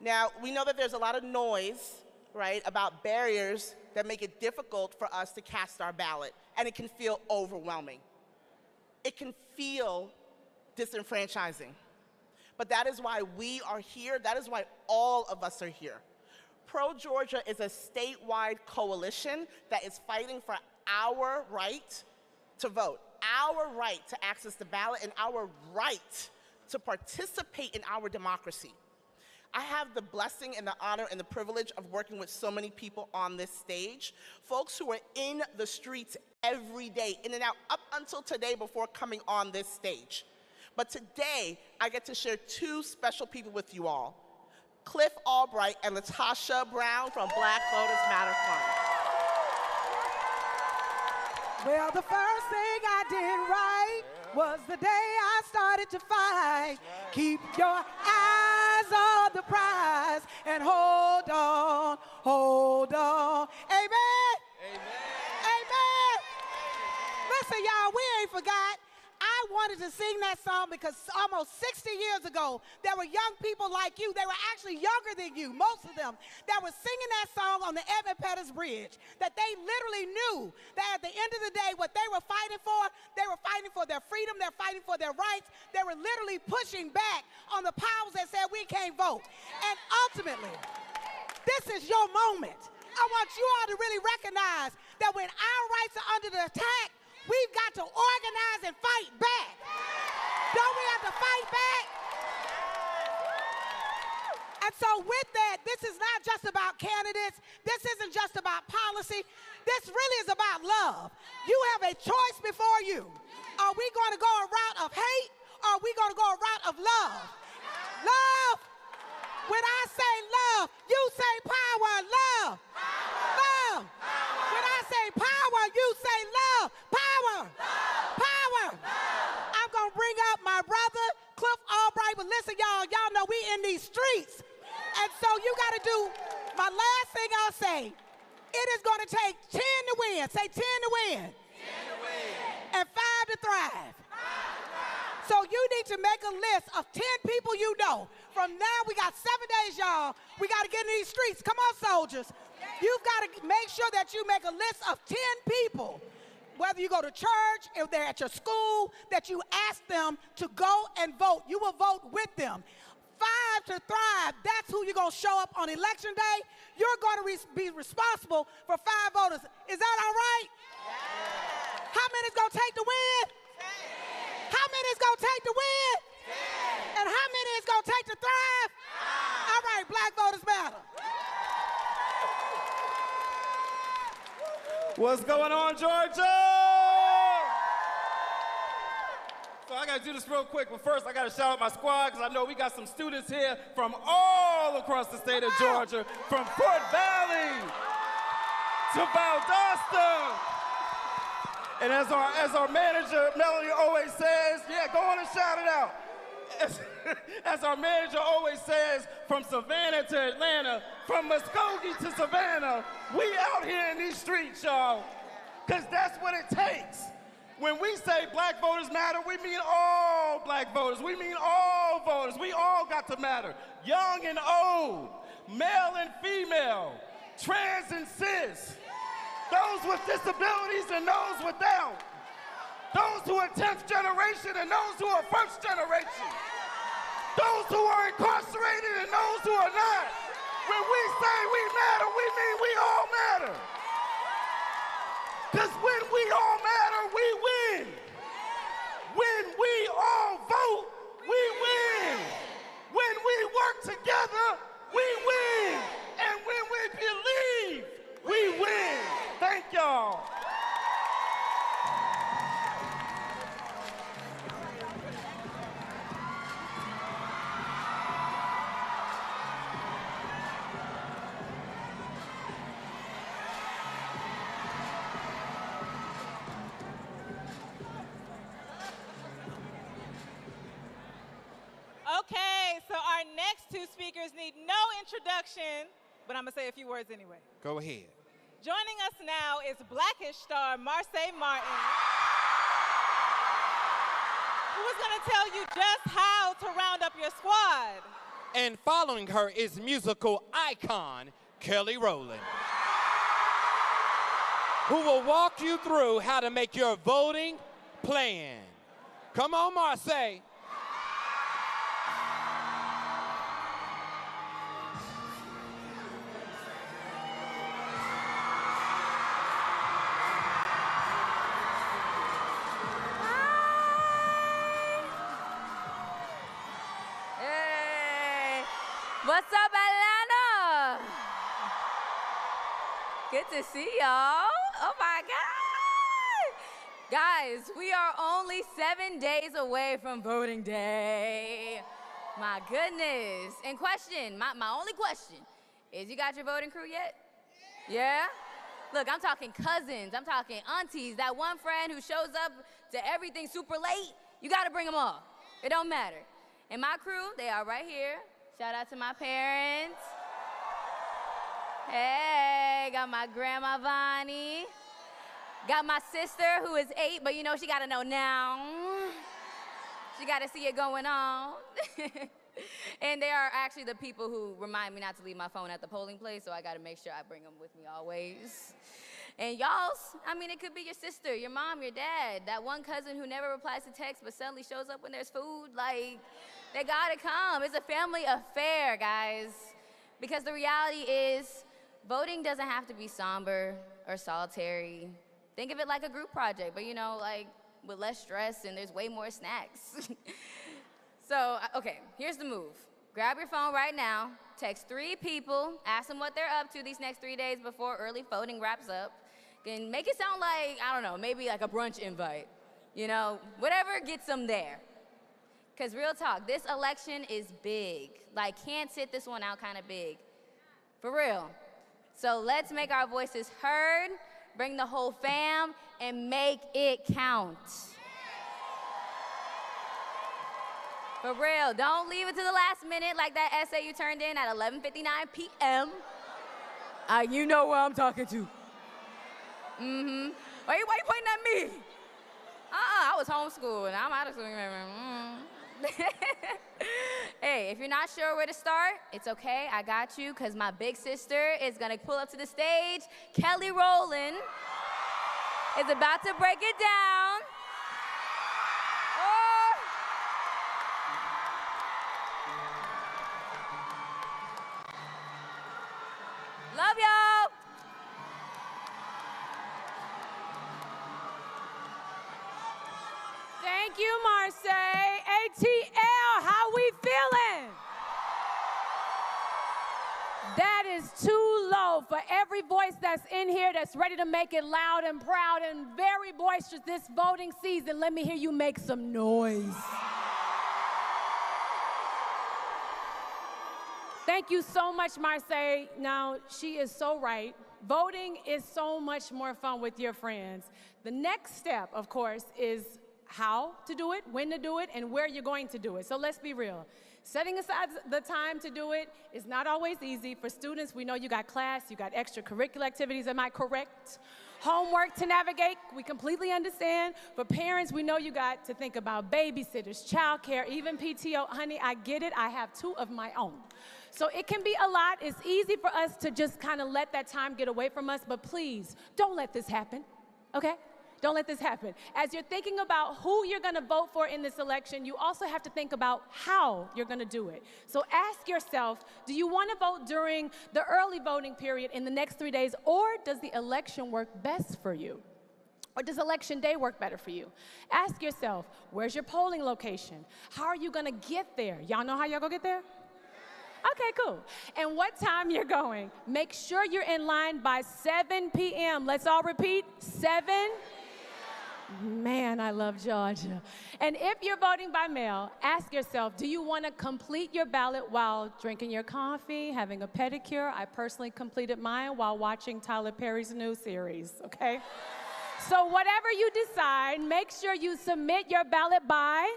Now, we know that there's a lot of noise, right, about barriers that make it difficult for us to cast our ballot, and it can feel overwhelming. It can feel disenfranchising. But that is why we are here. That is why all of us are here. Pro-Georgia is a statewide coalition that is fighting for our right to vote, our right to access the ballot, and our right to participate in our democracy. I have the blessing and the honor and the privilege of working with so many people on this stage, folks who are in the streets every day, in and out, up until today before coming on this stage. But today, I get to share two special people with you all, Cliff Albright and Latasha Brown from Black Voters Matter Fund. Well, the first thing I did right was the day I started to fight. Keep your eyes on the prize and hold on, hold on. Amen? Amen. Listen, y'all, we ain't forgot. I wanted to sing that song because almost 60 years ago, there were young people like you, they were actually younger than you, most of them, that were singing that song on the Edmund Pettus Bridge, that they literally knew that at the end of the day, what they were fighting for their freedom, they're fighting for their rights, they were literally pushing back on the powers that said we can't vote. And ultimately, this is your moment. I want you all to really recognize that when our rights are under the attack, we've got to organize and fight back. Don't we have to fight back? And so with that, this is not just about candidates. This isn't just about policy. This really is about love. You have a choice before you. Are we going to go a route of hate, or are we going to go a route of love? Love. When I say love, you say power, love. Love. When I say power, you say love. Power. Power. I'm going to bring up my brother, Cliff Albright. But listen, y'all know we in these streets. And so you got to do, my last thing I'll say, it is going to take 10 to win. Say 10 to win. 10 to win. And 5 to thrive. So you need to make a list of 10 people you know. From now, we got 7 days, y'all. We got to get in these streets. Come on, soldiers. You've got to make sure that you make a list of 10 people, whether you go to church, if they're at your school, that you ask them to go and vote. You will vote with them. 5 to thrive, that's who you're going to show up on election day. You're going to be responsible for 5 voters. Is that all right? Yeah. How many is going to take to win? 10. How many is going to take to win? 10. And how many is going to take to thrive? 5. All right, Black Voters Matter. What's going on, Georgia? So I got to do this real quick, but first I got to shout out my squad because I know we got some students here from all across the state of Georgia, from Fort Valley to Valdosta. And as our manager, Melanie, always says, yeah, go on and shout it out. As our manager always says, from Savannah to Atlanta, from Muskogee to Savannah, we out here in these streets, y'all, because that's what it takes. When we say Black Voters Matter, we mean all Black voters. We mean all voters. We all got to matter. Young and old, male and female, trans and cis, those with disabilities and those without, those who are 10th generation and those who are first generation. those who are incarcerated and those who are not. When we say we matter, we mean we all matter. Because when we all matter, we win. When we all vote, we win. When we work together, we win. And when we believe, we win. Thank y'all. Okay, so our next two speakers need no introduction, but I'm gonna say a few words anyway. Go ahead. Joining us now is Blackish star Marsai Martin, who is gonna tell you just how to round up your squad. And following her is musical icon Kelly Rowland, who will walk you through how to make your voting plan. Come on, Marsai. Hey, what's up, Atlanta? Good to see y'all. Oh my God. Guys, we are only 7 days away from voting day. My goodness. And question, my only question is, you got your voting crew yet? Yeah? Look, I'm talking cousins, I'm talking aunties, that one friend who shows up to everything super late, you gotta bring them all. It don't matter. And my crew, they are right here. Shout out to my parents. Hey, got my grandma Vonnie. Got my sister who is 8, but you know she gotta know now. She gotta see it going on. And they are actually the people who remind me not to leave my phone at the polling place, so I gotta make sure I bring them with me always. And y'all's, I mean, it could be your sister, your mom, your dad, that one cousin who never replies to text but suddenly shows up when there's food. Like, they gotta come. It's a family affair, guys. Because the reality is, voting doesn't have to be somber or solitary. Think of it like a group project, but you know, like with less stress and there's way more snacks. So, okay, here's the move. Grab your phone right now, text 3 people, ask them what they're up to these next 3 days before early voting wraps up. And make it sound like, I don't know, maybe like a brunch invite. You know, whatever gets them there. Because real talk, this election is big. Like, can't sit this one out kind of big. For real. So let's make our voices heard, bring the whole fam, and make it count. For real, don't leave it to the last minute like that essay you turned in at 11:59 p.m. You know where I'm talking to. Mm-hmm. Why you pointing at me? I was homeschooled and I'm out of school. Hey, if you're not sure where to start, it's okay, I got you, because my big sister is gonna pull up to the stage. Kelly Rowland is about to break it down. Oh. Love y'all. Thank you, Marsai. ATL, how we feeling? That is too low for every voice that's in here that's ready to make it loud and proud and very boisterous this voting season. Let me hear you make some noise. Thank you so much, Marsai. Now, she is so right. Voting is so much more fun with your friends. The next step, of course, is how to do it, when to do it, and where you're going to do it. So let's be real. Setting aside the time to do it is not always easy. For students, we know you got class, you got extracurricular activities, am I correct? Homework to navigate, we completely understand. For parents, we know you got to think about babysitters, childcare, even PTO. Honey, I get it, I have 2 of my own. So it can be a lot. It's easy for us to just kind of let that time get away from us, but please, don't let this happen, okay? Don't let this happen. As you're thinking about who you're going to vote for in this election, you also have to think about how you're going to do it. So ask yourself, do you want to vote during the early voting period in the next 3 days, or does the election work best for you? Or does election day work better for you? Ask yourself, where's your polling location? How are you going to get there? Y'all know how y'all going to get there? Okay, cool. And what time you're going. Make sure you're in line by 7 p.m. Let's all repeat, 7? Man, I love Georgia. And if you're voting by mail, ask yourself, do you want to complete your ballot while drinking your coffee, having a pedicure? I personally completed mine while watching Tyler Perry's new series, okay? So whatever you decide, make sure you submit your ballot by...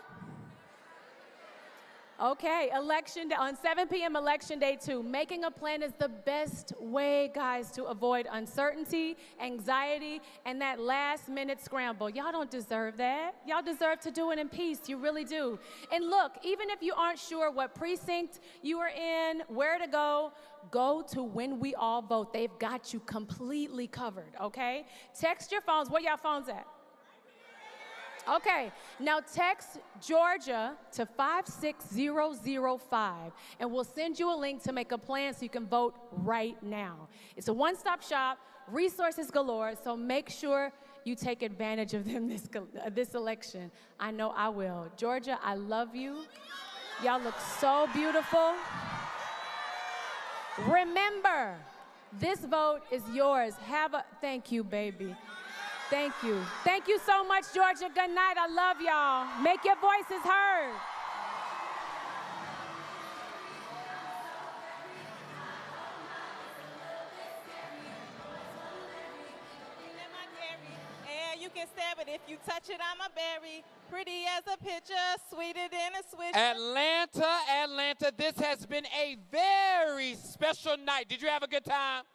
Okay, election day, on 7 p.m. election day 2. Making a plan is the best way, guys, to avoid uncertainty, anxiety, and that last-minute scramble. Y'all don't deserve that. Y'all deserve to do it in peace. You really do. And look, even if you aren't sure what precinct you are in, where to go to When We All Vote. They've got you completely covered, okay? Text your phones. Where y'all phones at? Okay, now text Georgia to 56005, and we'll send you a link to make a plan so you can vote right now. It's a one-stop shop, resources galore, so make sure you take advantage of them this election. I know I will. Georgia, I love you. Y'all look so beautiful. Remember, this vote is yours. Thank you, baby. Thank you. Thank you so much, Georgia. Good night. I love y'all. Make your voices heard. And you can stab it. If you touch it, I'm a berry. Pretty as a picture, sweeter than a switch. Atlanta, this has been a very special night. Did you have a good time?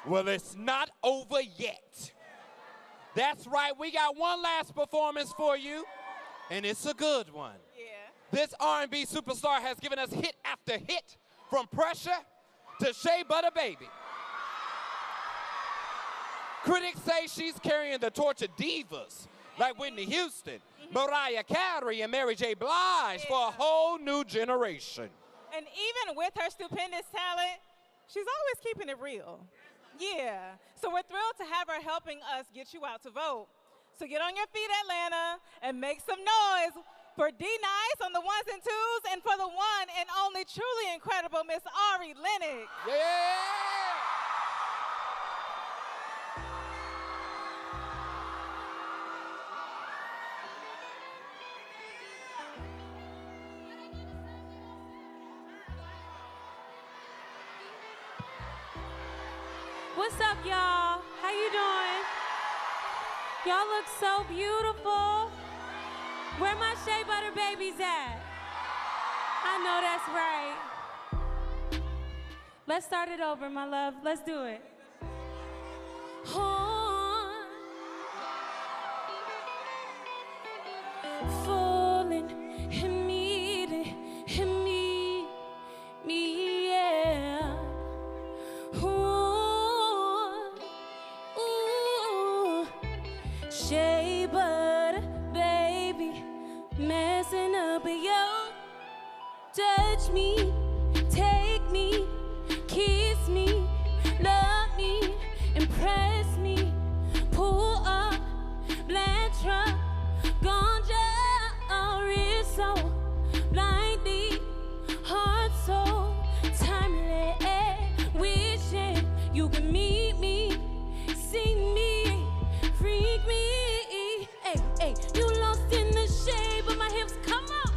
Well, it's not over yet. That's right, we got one last performance for you, and it's a good one. Yeah. This R&B superstar has given us hit after hit, from Pressure to Shea Butter Baby. Critics say she's carrying the torch of divas like Whitney Houston, Mariah Carey, and Mary J. Blige for a whole new generation. And even with her stupendous talent, she's always keeping it real. Yeah, so we're thrilled to have her helping us get you out to vote. So get on your feet, Atlanta, and make some noise for D-Nice on the ones and twos, and for the one and only truly incredible Miss Ari Lennox. Yeah! What's up, y'all? How you doing? Y'all look so beautiful. Where my Shea Butter babies at? I know that's right. Let's start it over, my love. Let's do it. Falling and meeting and me, yeah. Shea Butter, baby, messing up your touch me, take me, kiss me, love me, impress me, pull up, black truck, ganja, wrist so blindly, heart so timely, wishing you can meet me, see me, freak me. Hey, you lost in the shade, but my hips come up.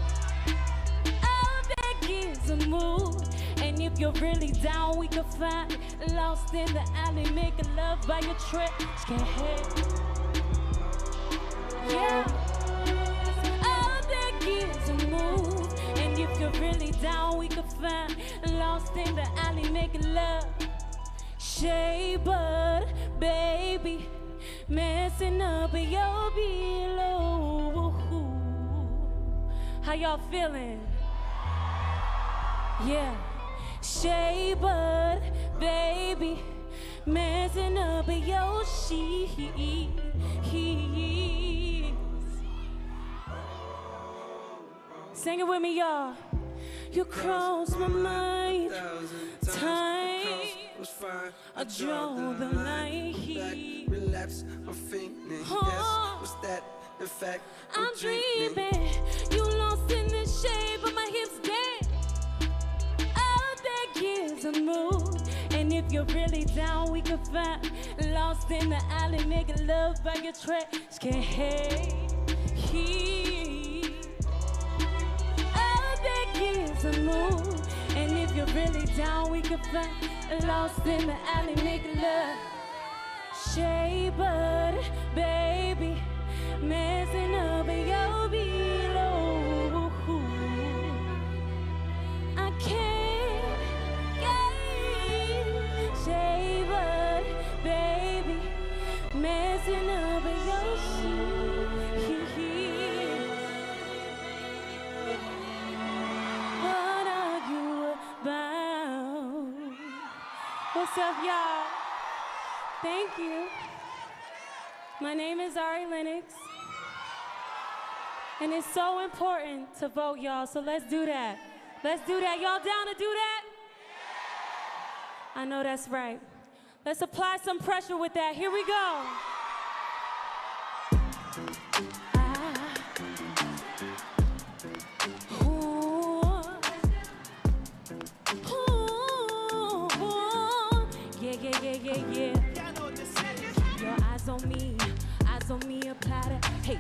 All that gives a move. And if you're really down, we can find lost in the alley, making love by your trip. Can't help. Yeah. All that gives a move. And if you're really down, we can find lost in the alley, making love. Shea Butter, baby, messing up your below. How y'all feeling? Yeah. Shea Butter, baby, messing up your sheets. Sing it with me, y'all. You cross my mind. Time I draw the line. Relapse, I'm fainting. Yes, what's that? In fact, I'm dreaming. You lost in the shape of my hips dead. Oh, that gives a mood. And if you're really down, we could find lost in the alley, making love by your trash can. That gives a mood. And if you're really down, we could find lost in the alley, making love. Shea butter, baby, messing up your below. I can't get shea butter, baby, messing up your sheets. What are you about? What's up, y'all? Thank you. My name is Ari Lennox. And it's so important to vote, y'all, so let's do that. Let's do that. Y'all down to do that? I know that's right. Let's apply some pressure with that. Here we go. Yeah. Your eyes on me, apply that. Hey,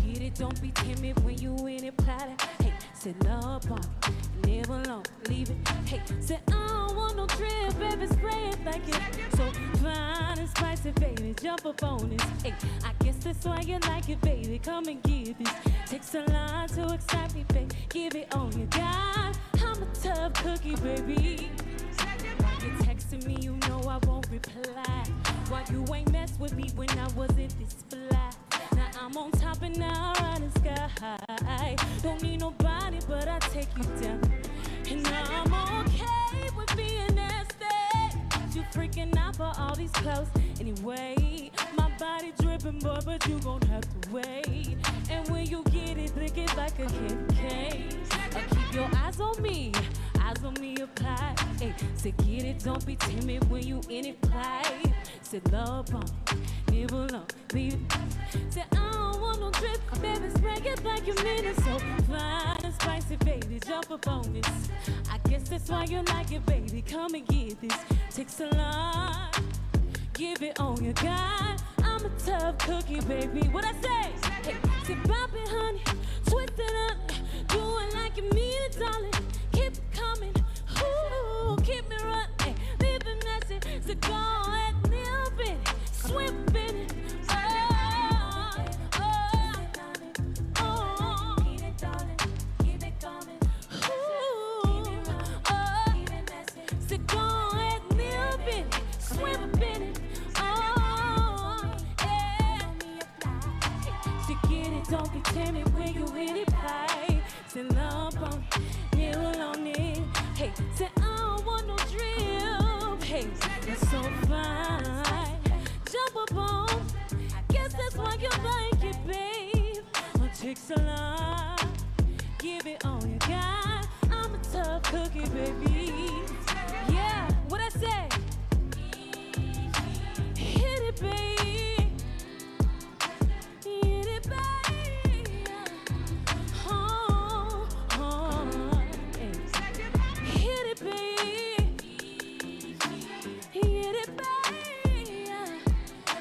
get it, don't be timid when you in it, apply that. Hey, sit love on it, never long, leave it. Hey, say I don't want no trip, baby, spray it like it. So fine and spicy, baby, jump up on this. Hey, I guess that's why you like it, baby, come and give this. Takes a lot to excite me, baby, give it all you got. I'm a tough cookie, baby. You texting me, you know I won't reply. Why you ain't mess with me when I wasn't this fly? Now I'm on top and now I'm in the sky. Don't need nobody, but I take you down. And I'm okay with being nasty. You freaking out for all these clothes. Anyway, my body dripping, boy, but you gon' have to wait. And when you get it, lick it like a candy cane. Keep your eyes on me, apply. Hey, say get it, don't be timid when you in it, play. Say love on it, nibble on, leave it. Say I don't want no drip, baby, spray it like you mean it. So fine and spicy, baby, jump up on this. I guess that's why you like it, baby, come and get this. Takes a lot, give it all you got. I'm a tough cookie, baby, what I say? Hey, say pop it, honey, twist it up, do it like you mean it, darling. Keep it coming, ooh, keep me running, leave it messy. So go ahead, live it, swim in it. Keep it darling, keep it coming. So go ahead, live it, swim in it. So get it, don't be timid when you in it, play. Say love on it, nibble on it. Hey, say I don't want no drip. Hey, that's so fine. Jump up on. Guess that's why you like it, babe. It takes a lot. Give it all you got. I'm a tough cookie, baby. Yeah, what I say? Hit it, babe. Hit it, babe. Hit it, babe. Hit it, babe.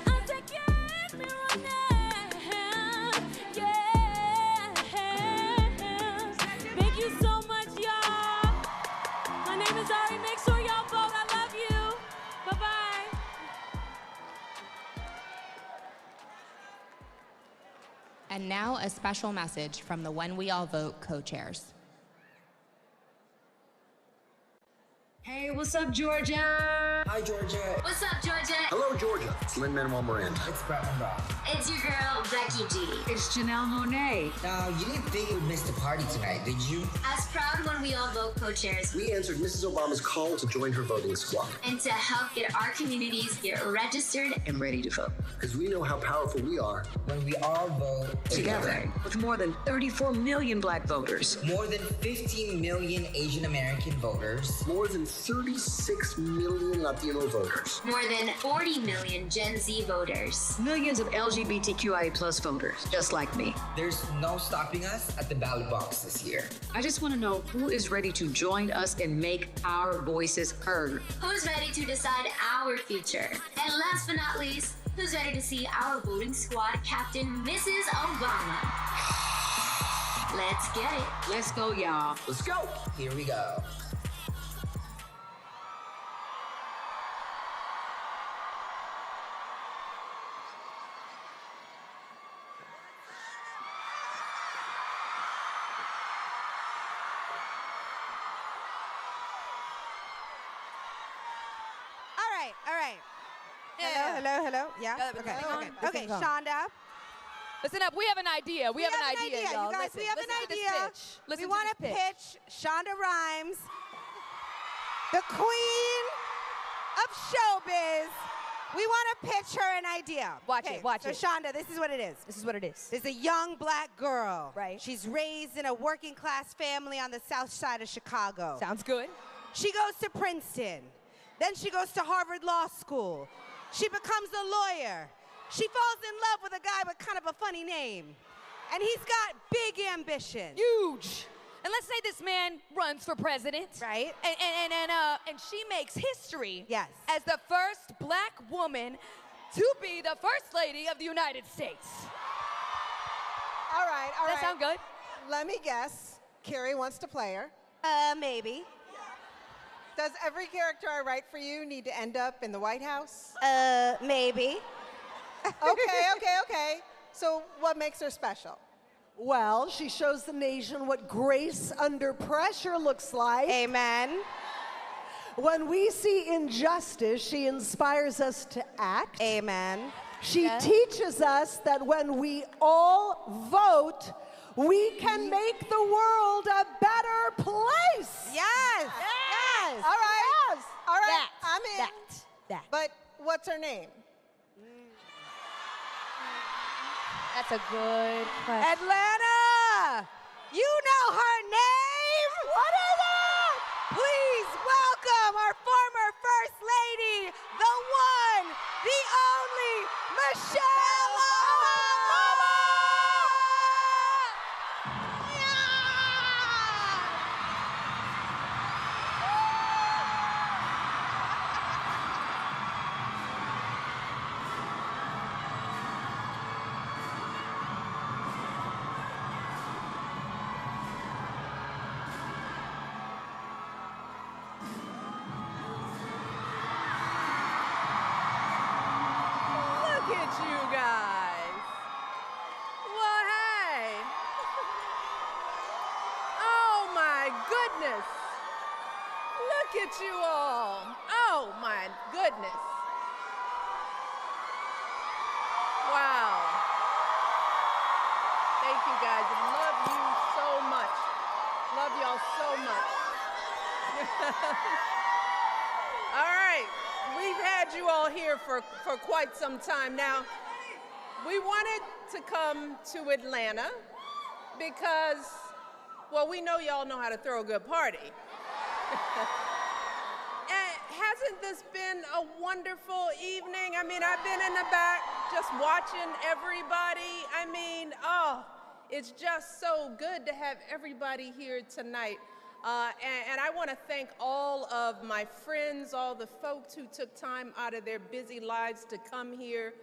I said, get me right now. Yeah. Thank you so much, y'all. My name is Ari. Make sure y'all vote. I love you. Bye-bye. And now a special message from the When We All Vote co-chairs. Hey, what's up, Georgia? Hi, Georgia. What's up, Georgia? Hello, Georgia. It's Lin-Manuel Miranda. It's Brett McGraw. It's your girl, Becky Becky G. It's Janelle Monáe. Now, you didn't think you would miss the party tonight, did you? As proud when we all vote co-chairs. We answered Mrs. Obama's call to join her voting squad. And to help get our communities get registered and ready to vote. Because we know how powerful we are when we all vote together. With more than 34 million Black voters. More than 15 million Asian American voters. More than 36 million Latino voters. More than 40 million Gen Z voters. Millions of LGBTQIA+ voters, just like me. There's no stopping us at the ballot box this year. I just want to know who is ready to join us and make our voices heard. Who's ready to decide our future? And last but not least, who's ready to see our voting squad captain, Mrs. Obama? Let's get it. Let's go, y'all. Let's go. Here we go. All right. Hello. Yeah. Okay. Shonda. Listen up. We have an idea. We have an idea, y'all. You guys, we have an idea. We want to pitch Shonda Rhimes, the queen of showbiz. We want to pitch her an idea. Watch it. So Shonda, this is what it is. This is what it is. There's a young Black girl. Right. She's raised in a working class family on the south side of Chicago. Sounds good. She goes to Princeton. Then she goes to Harvard Law School. She becomes a lawyer. She falls in love with a guy with kind of a funny name. And he's got big ambition. Huge. And let's say this man runs for president. Right. And she makes history. Yes. As the first Black woman to be the First Lady of the United States. All right. Does that sound good? Let me guess. Carrie wants to play her. Maybe. Does every character I write for you need to end up in the White House? Maybe. Okay. So what makes her special? Well, she shows the nation what grace under pressure looks like. Amen. When we see injustice, she inspires us to act. Amen. She teaches us that when we all vote, we can make the world a better place. Yes. All right. Yes. All right. That. I'm in. That. But what's her name? That's a good question. Atlanta! You know her name? What is it? Please welcome our former First Lady, the one, the only, Michelle Obama! Look at you guys. Well, hey. Oh, my goodness. Look at you all. Oh, my goodness. Wow. Thank you, guys. Love you so much. Love y'all so much. All right. We've had you all here for quite some time now. We wanted to come to Atlanta because, well, we know y'all know how to throw a good party. And hasn't this been a wonderful evening? I mean, I've been in the back just watching everybody. I mean, it's just so good to have everybody here tonight. And I want to thank all of my friends, all the folks who took time out of their busy lives to come here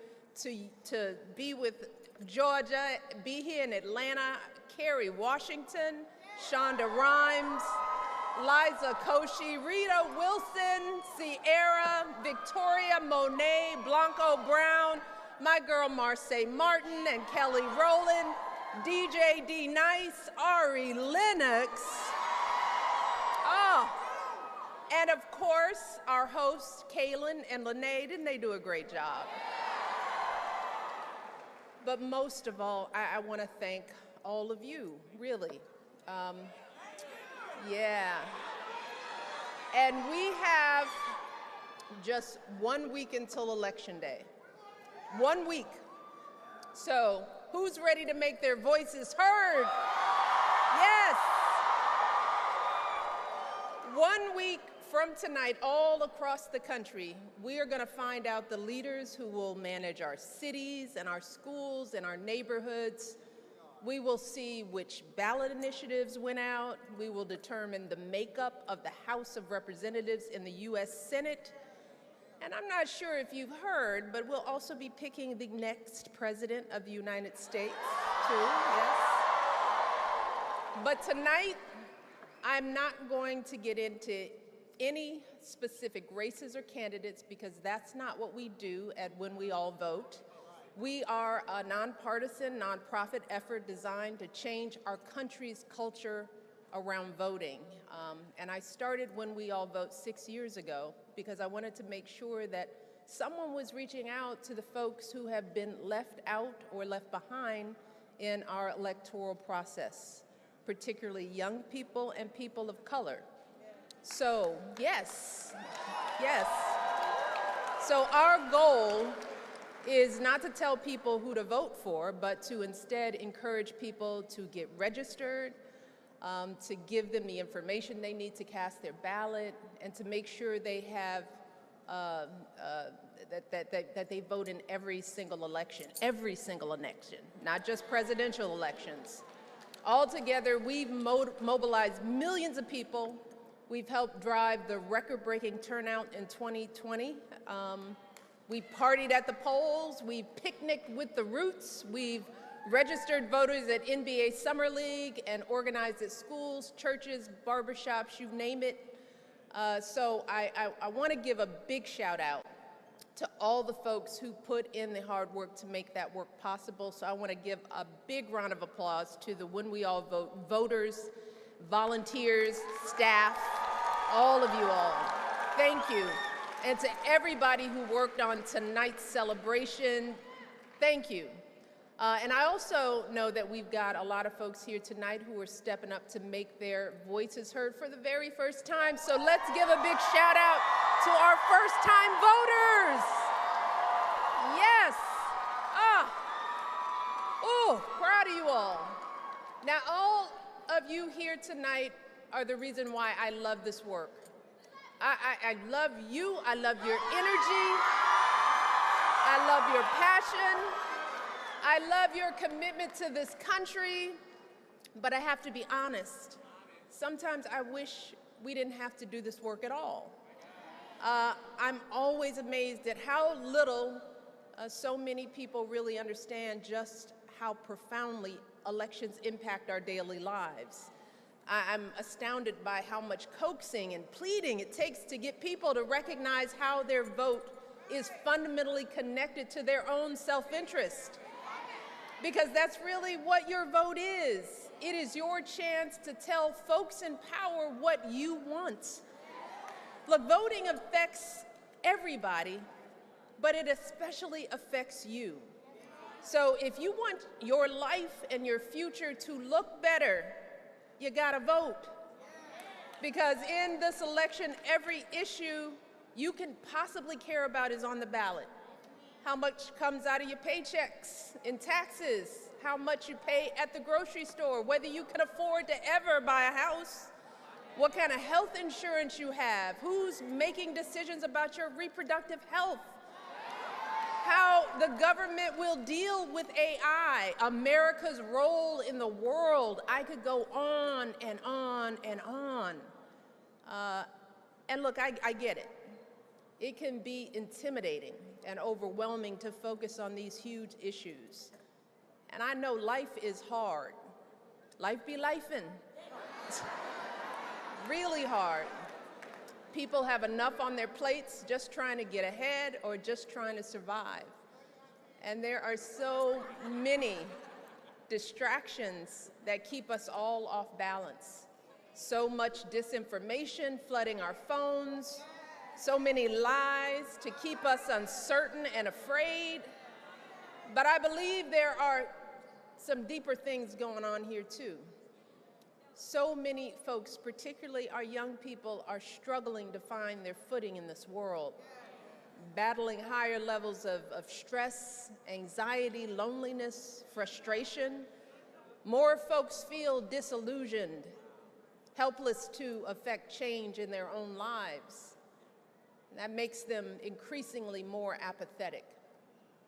to be with Georgia, be here in Atlanta. Kerry Washington, Shonda Rhimes, Liza Koshy, Rita Wilson, Sierra, Victoria Monet, Blanco Brown, my girl Marseille Martin and Kelly Rowland, DJ D Nice, Ari Lennox. And of course, our hosts, Kaylin and Lene, didn't they do a great job? But most of all, I want to thank all of you, really. Yeah. And we have just 1 week until Election Day. 1 week. So who's ready to make their voices heard? Yes. 1 week from tonight, all across the country, we are going to find out the leaders who will manage our cities and our schools and our neighborhoods. We will see which ballot initiatives went out. We will determine the makeup of the House of Representatives in the U.S. Senate. And I'm not sure if you've heard, but we'll also be picking the next president of the United States, too, yes. But tonight, I'm not going to get into any specific races or candidates because that's not what we do at When We All Vote. We are a nonpartisan, nonprofit effort designed to change our country's culture around voting. And I started When We All Vote 6 years ago because I wanted to make sure that someone was reaching out to the folks who have been left out or left behind in our electoral process, particularly young people and people of color. So, yes. So our goal is not to tell people who to vote for, but to instead encourage people to get registered, to give them the information they need to cast their ballot, and to make sure they have that they vote in every single election, not just presidential elections. Altogether, we've mobilized millions of people. We've helped drive the record-breaking turnout in 2020. We partied at the polls, we picnicked with the Roots, we've registered voters at NBA Summer League and organized at schools, churches, barbershops, you name it. So I want to give a big shout out to all the folks who put in the hard work to make that work possible. So I want to give a big round of applause to the When We All Vote voters, volunteers, staff, all of you all. Thank you. And to everybody who worked on tonight's celebration, thank you. And I also know that we've got a lot of folks here tonight who are stepping up to make their voices heard for the very first time. So let's give a big shout out to our first-time voters. Yes. Oh, proud of you all. Now, all of you here tonight are the reason why I love this work. I love you. I love your energy. I love your passion. I love your commitment to this country. But I have to be honest. Sometimes I wish we didn't have to do this work at all. I'm always amazed at how little so many people really understand just how profoundly elections impact our daily lives. I'm astounded by how much coaxing and pleading it takes to get people to recognize how their vote is fundamentally connected to their own self-interest. Because that's really what your vote is. It is your chance to tell folks in power what you want. Look, voting affects everybody, but it especially affects you. So if you want your life and your future to look better, you gotta vote. Because in this election, every issue you can possibly care about is on the ballot. How much comes out of your paychecks in taxes, how much you pay at the grocery store, whether you can afford to ever buy a house, what kind of health insurance you have, who's making decisions about your reproductive health, how the government will deal with AI, America's role in the world. I could go on and on and on. And look, I get it. It can be intimidating and overwhelming to focus on these huge issues. And I know life is hard. Life be lifing. Really hard. People have enough on their plates just trying to get ahead or just trying to survive. And there are so many distractions that keep us all off balance. So much disinformation flooding our phones, so many lies to keep us uncertain and afraid. But I believe there are some deeper things going on here too. So many folks, particularly our young people, are struggling to find their footing in this world, battling higher levels of stress, anxiety, loneliness, frustration. More folks feel disillusioned, helpless to affect change in their own lives. That makes them increasingly more apathetic.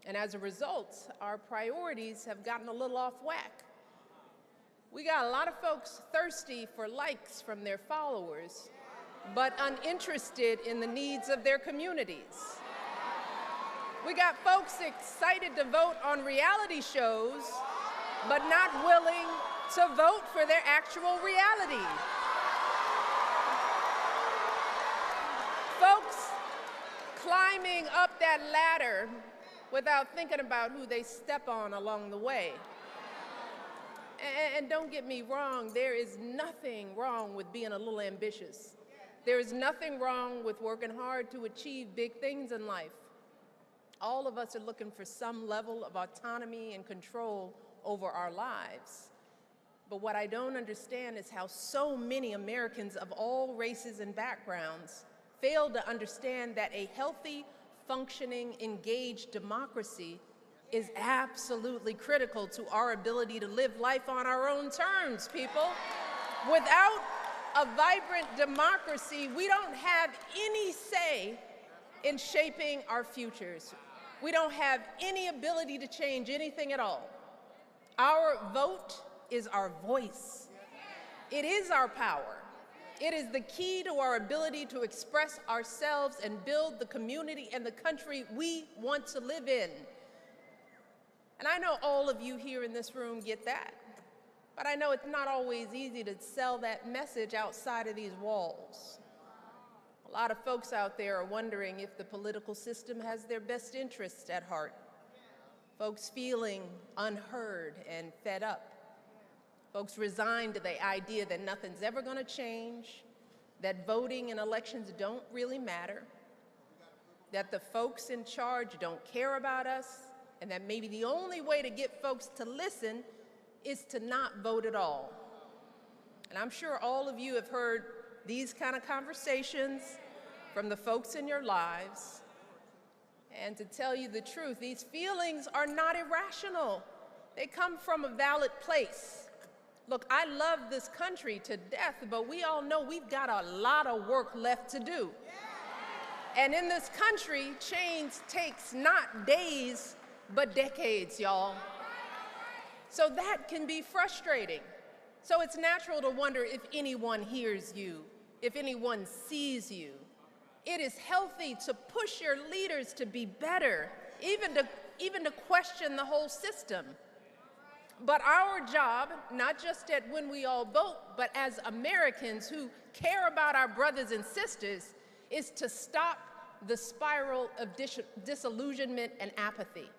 And as a result, our priorities have gotten a little off whack. We got a lot of folks thirsty for likes from their followers, but uninterested in the needs of their communities. We got folks excited to vote on reality shows, but not willing to vote for their actual reality. Folks climbing up that ladder without thinking about who they step on along the way. And don't get me wrong, there is nothing wrong with being a little ambitious. There is nothing wrong with working hard to achieve big things in life. All of us are looking for some level of autonomy and control over our lives. But what I don't understand is how so many Americans of all races and backgrounds fail to understand that a healthy, functioning, engaged democracy is absolutely critical to our ability to live life on our own terms, people. Without a vibrant democracy, we don't have any say in shaping our futures. We don't have any ability to change anything at all. Our vote is our voice. It is our power. It is the key to our ability to express ourselves and build the community and the country we want to live in. And I know all of you here in this room get that, but I know it's not always easy to sell that message outside of these walls. A lot of folks out there are wondering if the political system has their best interests at heart. Folks feeling unheard and fed up. Folks resigned to the idea that nothing's ever going to change, that voting and elections don't really matter, that the folks in charge don't care about us, and that maybe the only way to get folks to listen is to not vote at all. And I'm sure all of you have heard these kind of conversations from the folks in your lives. And to tell you the truth, these feelings are not irrational. They come from a valid place. Look, I love this country to death, but we all know we've got a lot of work left to do. And in this country, change takes not days, but decades, y'all. So that can be frustrating. So it's natural to wonder if anyone hears you, if anyone sees you. It is healthy to push your leaders to be better, even to question the whole system. But our job, not just at When We All Vote, but as Americans who care about our brothers and sisters, is to stop the spiral of disillusionment and apathy.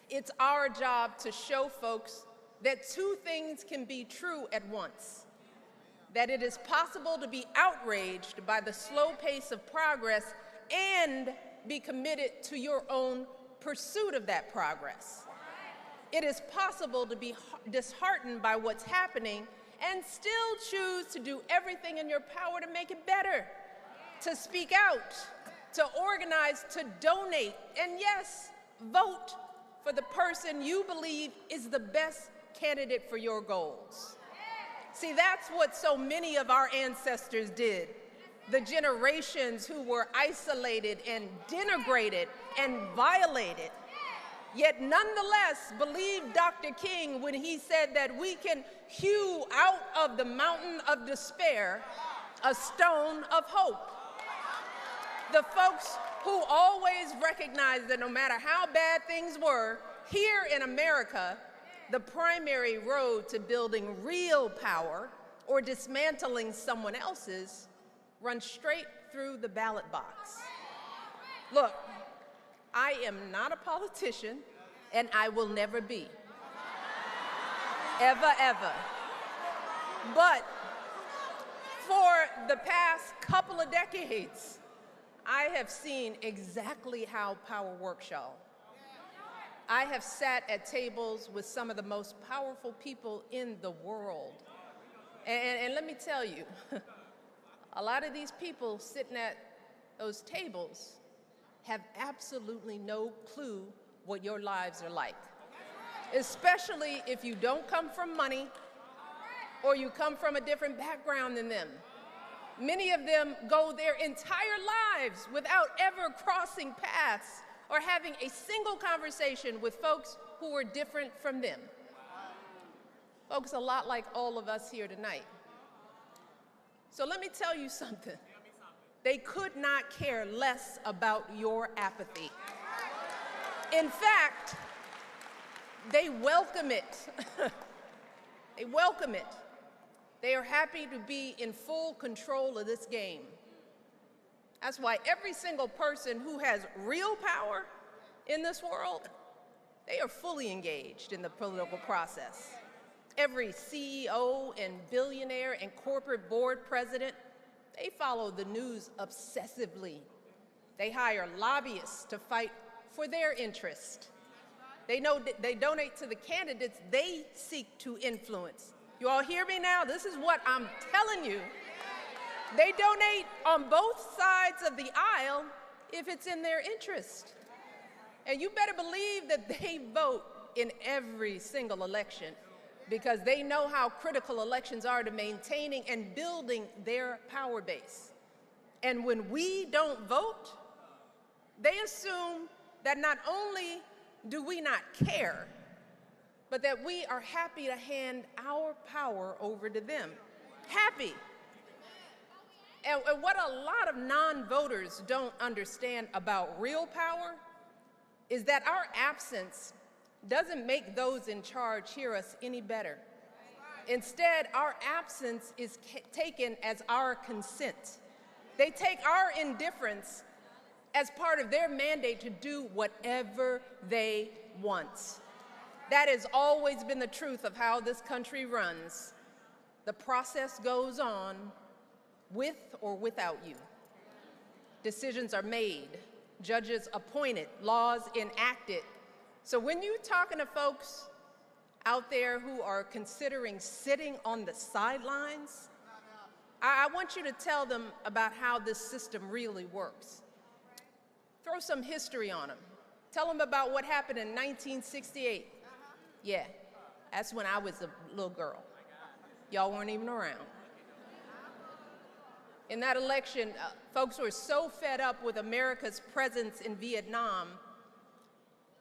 It's our job to show folks that two things can be true at once: that it is possible to be outraged by the slow pace of progress and be committed to your own pursuit of that progress. It is possible to be disheartened by what's happening and still choose to do everything in your power to make it better, to speak out, to organize, to donate, and yes, vote for the person you believe is the best candidate for your goals. See, that's what so many of our ancestors did. The generations who were isolated and denigrated and violated, yet nonetheless believed Dr. King when he said that we can hew out of the mountain of despair a stone of hope. The folks who always recognized that no matter how bad things were, here in America, the primary road to building real power or dismantling someone else's runs straight through the ballot box. Look, I am not a politician, and I will never be. Ever, ever. But for the past couple of decades, I have seen exactly how power works, y'all. I have sat at tables with some of the most powerful people in the world. And let me tell you, a lot of these people sitting at those tables have absolutely no clue what your lives are like, especially if you don't come from money or you come from a different background than them. Many of them go their entire lives without ever crossing paths or having a single conversation with folks who are different from them. Folks, a lot like all of us here tonight. So let me tell you something. They could not care less about your apathy. In fact, they welcome it. They welcome it. They are happy to be in full control of this game. That's why every single person who has real power in this world, they are fully engaged in the political process. Every CEO and billionaire and corporate board president, they follow the news obsessively. They hire lobbyists to fight for their interest. They donate to the candidates they seek to influence. You all hear me now? This is what I'm telling you. They donate on both sides of the aisle if it's in their interest. And you better believe that they vote in every single election because they know how critical elections are to maintaining and building their power base. And when we don't vote, they assume that not only do we not care, but that we are happy to hand our power over to them. Happy. And what a lot of non-voters don't understand about real power is that our absence doesn't make those in charge hear us any better. Instead, our absence is taken as our consent. They take our indifference as part of their mandate to do whatever they want. That has always been the truth of how this country runs. The process goes on with or without you. Decisions are made, judges appointed, laws enacted. So when you're talking to folks out there who are considering sitting on the sidelines, I want you to tell them about how this system really works. Throw some history on them. Tell them about what happened in 1968. Yeah, that's when I was a little girl. Y'all weren't even around. In that election, folks were so fed up with America's presence in Vietnam,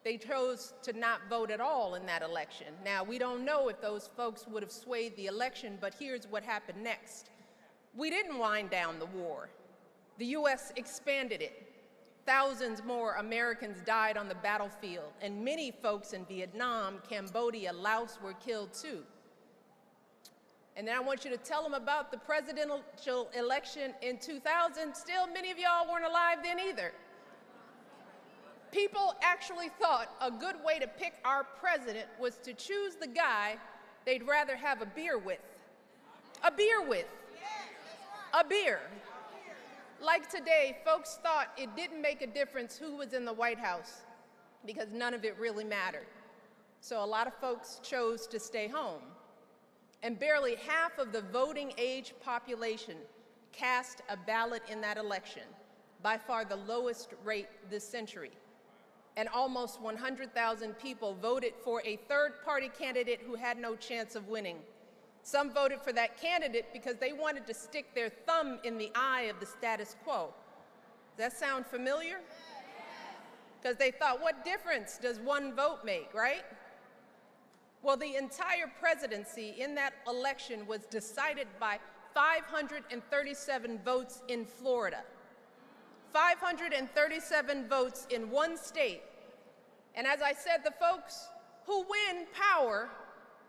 they chose to not vote at all in that election. Now, we don't know if those folks would have swayed the election, but here's what happened next. We didn't wind down the war. The U.S. expanded it. Thousands more Americans died on the battlefield, and many folks in Vietnam, Cambodia, Laos were killed too. And then I want you to tell them about the presidential election in 2000. Still, many of y'all weren't alive then either. People actually thought a good way to pick our president was to choose the guy they'd rather have a beer with. A beer with. A beer. Like today, folks thought it didn't make a difference who was in the White House because none of it really mattered. So a lot of folks chose to stay home. And barely half of the voting age population cast a ballot in that election, by far the lowest rate this century. And almost 100,000 people voted for a third-party candidate who had no chance of winning. Some voted for that candidate because they wanted to stick their thumb in the eye of the status quo. Does that sound familiar? Because they thought, what difference does one vote make, right? Well, the entire presidency in that election was decided by 537 votes in Florida. 537 votes in one state. And as I said, the folks who win power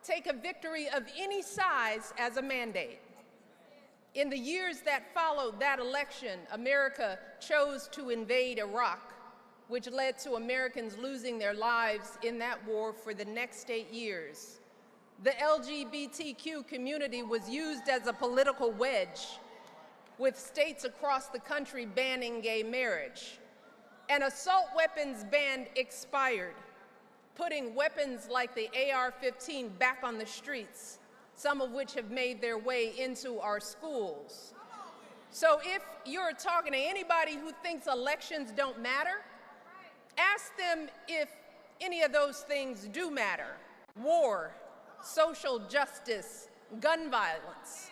take a victory of any size as a mandate. In the years that followed that election, America chose to invade Iraq, which led to Americans losing their lives in that war for the next 8 years. The LGBTQ community was used as a political wedge, with states across the country banning gay marriage. An assault weapons ban expired. putting weapons like the AR-15 back on the streets, some of which have made their way into our schools. So if you're talking to anybody who thinks elections don't matter, ask them if any of those things do matter. War, social justice, gun violence.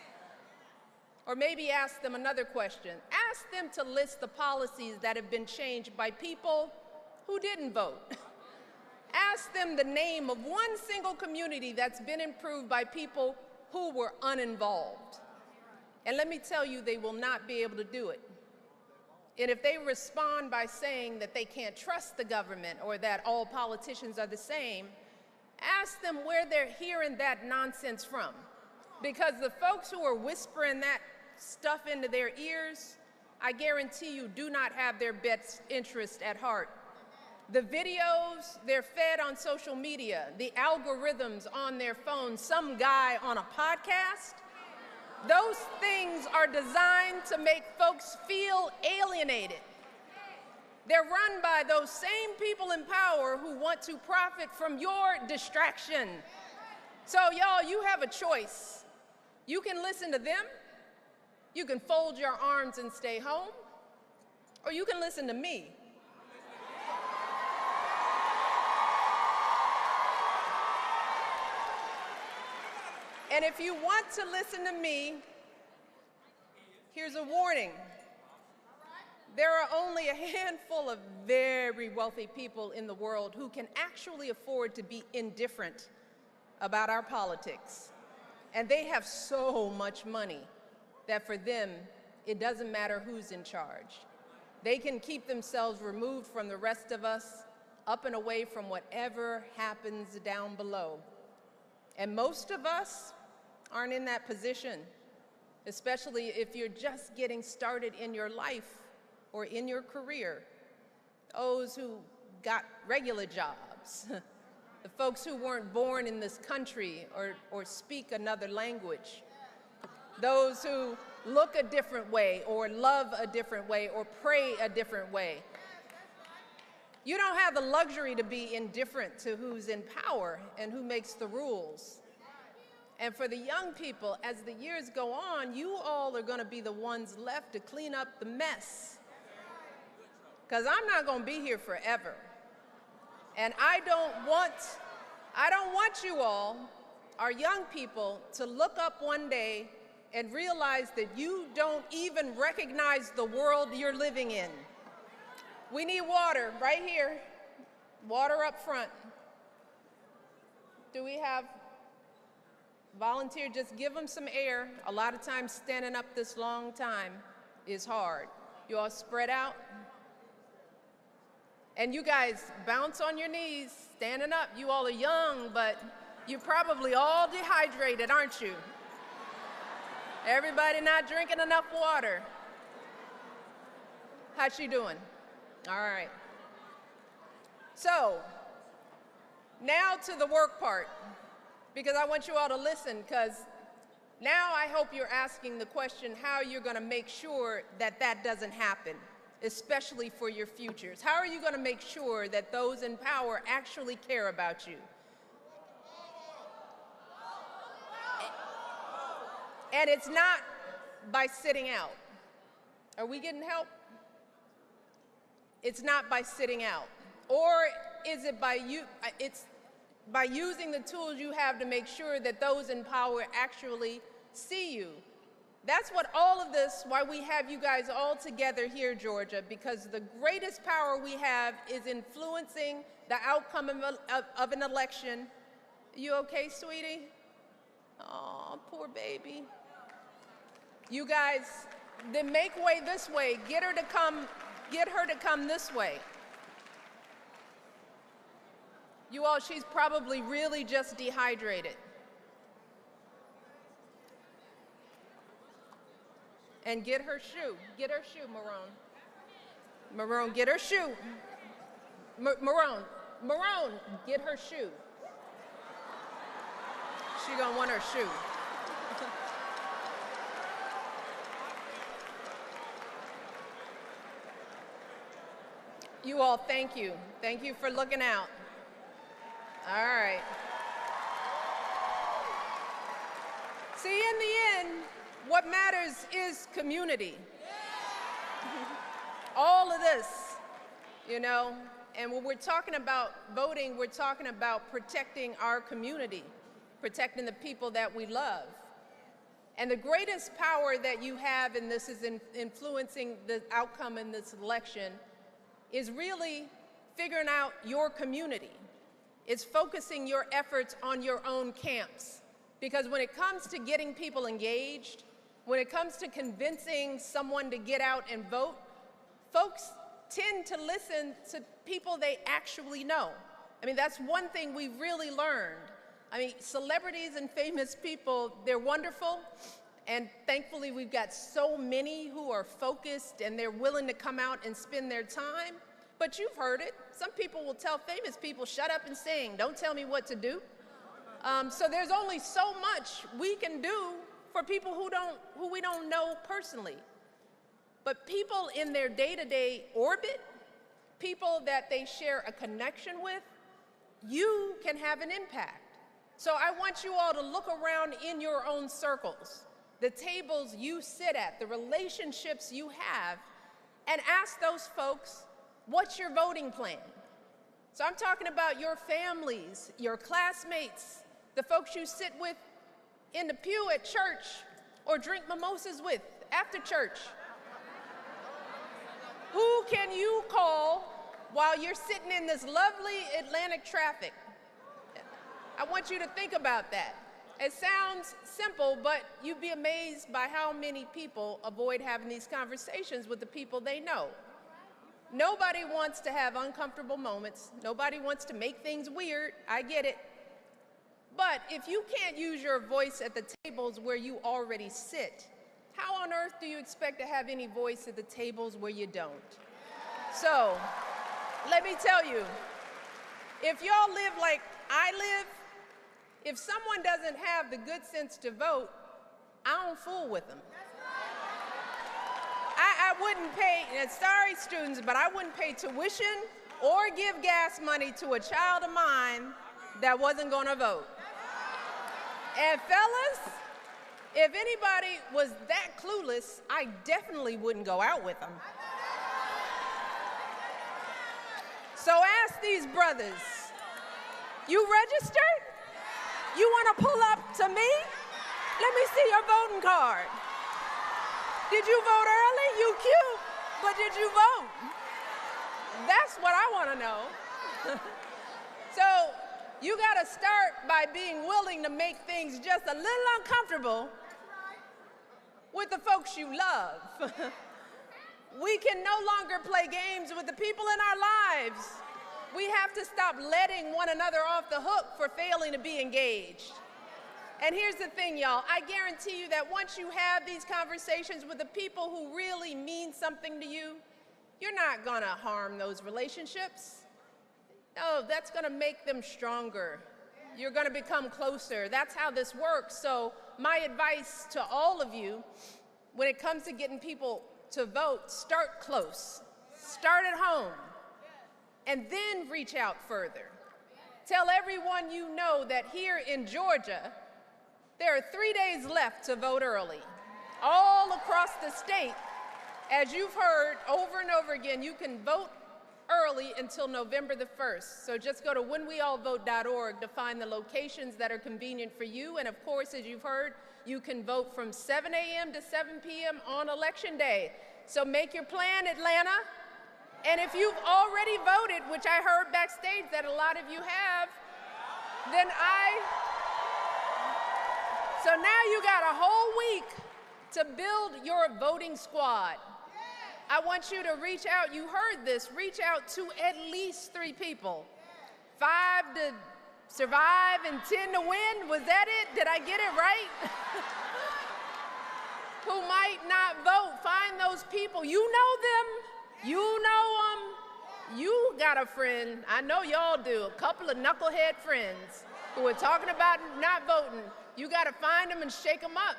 Or maybe ask them another question. Ask them to list the policies that have been changed by people who didn't vote. Ask them the name of one single community that's been improved by people who were uninvolved. And let me tell you, they will not be able to do it. And if they respond by saying that they can't trust the government or that all politicians are the same, ask them where they're hearing that nonsense from. Because the folks who are whispering that stuff into their ears, I guarantee you do not have their best interest at heart. The videos they're fed on social media, the algorithms on their phones, some guy on a podcast, those things are designed to make folks feel alienated. They're run by those same people in power who want to profit from your distraction. So y'all, you have a choice. You can listen to them, you can fold your arms and stay home, or you can listen to me. And if you want to listen to me, here's a warning. There are only a handful of very wealthy people in the world who can actually afford to be indifferent about our politics. And they have so much money that for them, it doesn't matter who's in charge. They can keep themselves removed from the rest of us, up and away from whatever happens down below. And most of us aren't in that position, especially if you're just getting started in your life or in your career. Those who got regular jobs, the folks who weren't born in this country or speak another language, those who look a different way or love a different way or pray a different way. You don't have the luxury to be indifferent to who's in power and who makes the rules. And for the young people, as the years go on, you all are going to be the ones left to clean up the mess. Because I'm not going to be here forever. And I don't want you all, our young people, to look up one day and realize that you don't even recognize the world you're living in. We need water right here. Water up front. Do we have volunteer? Just give them some air. A lot of times standing up this long time is hard. You all spread out. And you guys bounce on your knees, standing up. You all are young, but you're probably all dehydrated, aren't you? Everybody not drinking enough water. How's she doing? All right. So, now to the work part, because I want you all to listen, because now I hope you're asking the question how you're going to make sure that that doesn't happen, especially for your futures. How are you going to make sure that those in power actually care about you? And it's not by sitting out. Are we getting help? It's not by sitting out. Or is it by it's by using the tools you have to make sure that those in power actually see you. That's what all of this, why we have you guys all together here, Georgia, because the greatest power we have is influencing the outcome of an election. You okay, sweetie? Oh, poor baby. You guys, then make way this way. Get her to come this way. You all, she's probably really just dehydrated. And get her shoe. Get her shoe, Marone. Marone, get her shoe. Marone, get her shoe. She gonna want her shoe. You all, thank you. Thank you for looking out. All right. See, in the end, what matters is community. All of this, you know, and when we're talking about voting, we're talking about protecting our community, protecting the people that we love. And the greatest power that you have in this is in influencing the outcome in this election is really figuring out your community. It's focusing your efforts on your own camps. Because when it comes to getting people engaged, when it comes to convincing someone to get out and vote, folks tend to listen to people they actually know. I mean, that's one thing we've really learned. I mean, celebrities and famous people, they're wonderful, and thankfully we've got so many who are focused and they're willing to come out and spend their time. But you've heard it. Some people will tell famous people, shut up and sing, don't tell me what to do. So there's only so much we can do for people who we don't know personally. But people in their day-to-day orbit, people that they share a connection with, you can have an impact. So I want you all to look around in your own circles, the tables you sit at, the relationships you have, and ask those folks, what's your voting plan? So I'm talking about your families, your classmates, the folks you sit with in the pew at church or drink mimosas with after church. Who can you call while you're sitting in this lovely Atlantic traffic? I want you to think about that. It sounds simple, but you'd be amazed by how many people avoid having these conversations with the people they know. Nobody wants to have uncomfortable moments. Nobody wants to make things weird. I get it. But if you can't use your voice at the tables where you already sit, how on earth do you expect to have any voice at the tables where you don't? So, let me tell you, if y'all live like I live, if someone doesn't have the good sense to vote, I don't fool with them. I wouldn't pay, and sorry students, but I wouldn't pay tuition or give gas money to a child of mine that wasn't gonna vote. And fellas, if anybody was that clueless, I definitely wouldn't go out with them. So ask these brothers, you registered? You wanna pull up to me? Let me see your voting card. Did you vote early? You cute, but did you vote? That's what I wanna know. So you gotta start by being willing to make things just a little uncomfortable with the folks you love. We can no longer play games with the people in our lives. We have to stop letting one another off the hook for failing to be engaged. And here's the thing, y'all. I guarantee you that once you have these conversations with the people who really mean something to you, you're not gonna harm those relationships. No, that's gonna make them stronger. You're gonna become closer. That's how this works. So my advice to all of you, when it comes to getting people to vote, start close. Start at home, and then reach out further. Tell everyone you know that here in Georgia, there are 3 days left to vote early. All across the state, as you've heard over and over again, you can vote early until November the 1st. So just go to whenweallvote.org to find the locations that are convenient for you. And of course, as you've heard, you can vote from 7 a.m. to 7 p.m. on Election Day. So make your plan, Atlanta. And if you've already voted, which I heard backstage that a lot of you have, then so now you got a whole week to build your voting squad. I want you to reach out, you heard this, reach out to at least 3 people. 5 to survive and 10 to win, was that it? Did I get it right? Who might not vote, find those people, you know them, you know them, you got a friend, I know y'all do, a couple of knucklehead friends who are talking about not voting. You gotta find them and shake them up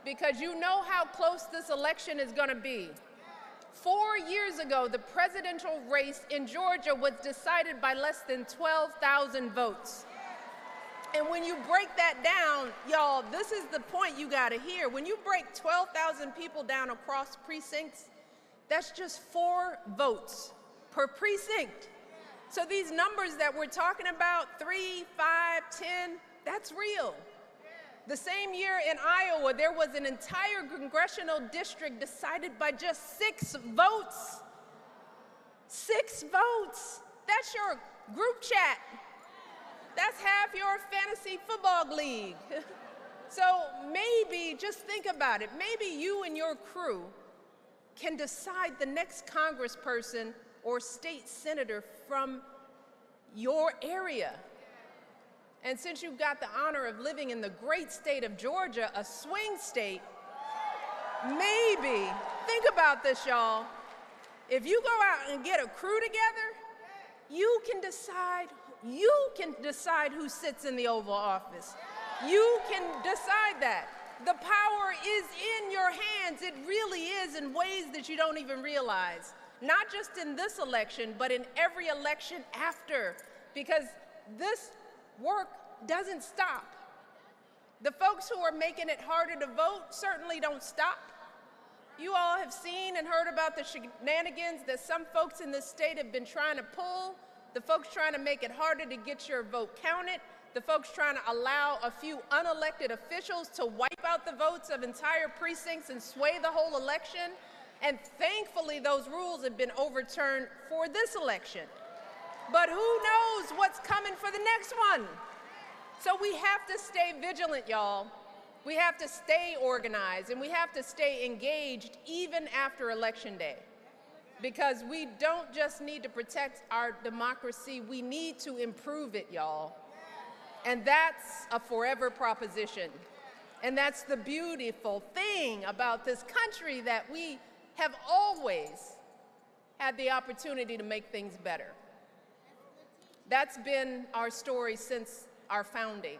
because you know how close this election is gonna be. 4 years ago, the presidential race in Georgia was decided by less than 12,000 votes. And when you break that down, y'all, this is the point you gotta hear. When you break 12,000 people down across precincts, that's just 4 votes per precinct. So these numbers that we're talking about, 3, 5, 10, that's real. The same year in Iowa, there was an entire congressional district decided by just 6 votes. 6 votes. That's your group chat. That's half your fantasy football league. So maybe, just think about it, maybe you and your crew can decide the next congressperson or state senator from your area. And since you've got the honor of living in the great state of Georgia, a swing state, maybe, think about this, y'all. If you go out and get a crew together, you can decide who sits in the Oval Office. You can decide that. The power is in your hands. It really is, in ways that you don't even realize. Not just in this election, but in every election after, because this work doesn't stop. The folks who are making it harder to vote certainly don't stop. You all have seen and heard about the shenanigans that some folks in this state have been trying to pull, the folks trying to make it harder to get your vote counted, the folks trying to allow a few unelected officials to wipe out the votes of entire precincts and sway the whole election. And thankfully, those rules have been overturned for this election. But who knows what's coming for the next one? So we have to stay vigilant, y'all. We have to stay organized, and we have to stay engaged even after Election Day. Because we don't just need to protect our democracy, we need to improve it, y'all. And that's a forever proposition. And that's the beautiful thing about this country, that we have always had the opportunity to make things better. That's been our story since our founding,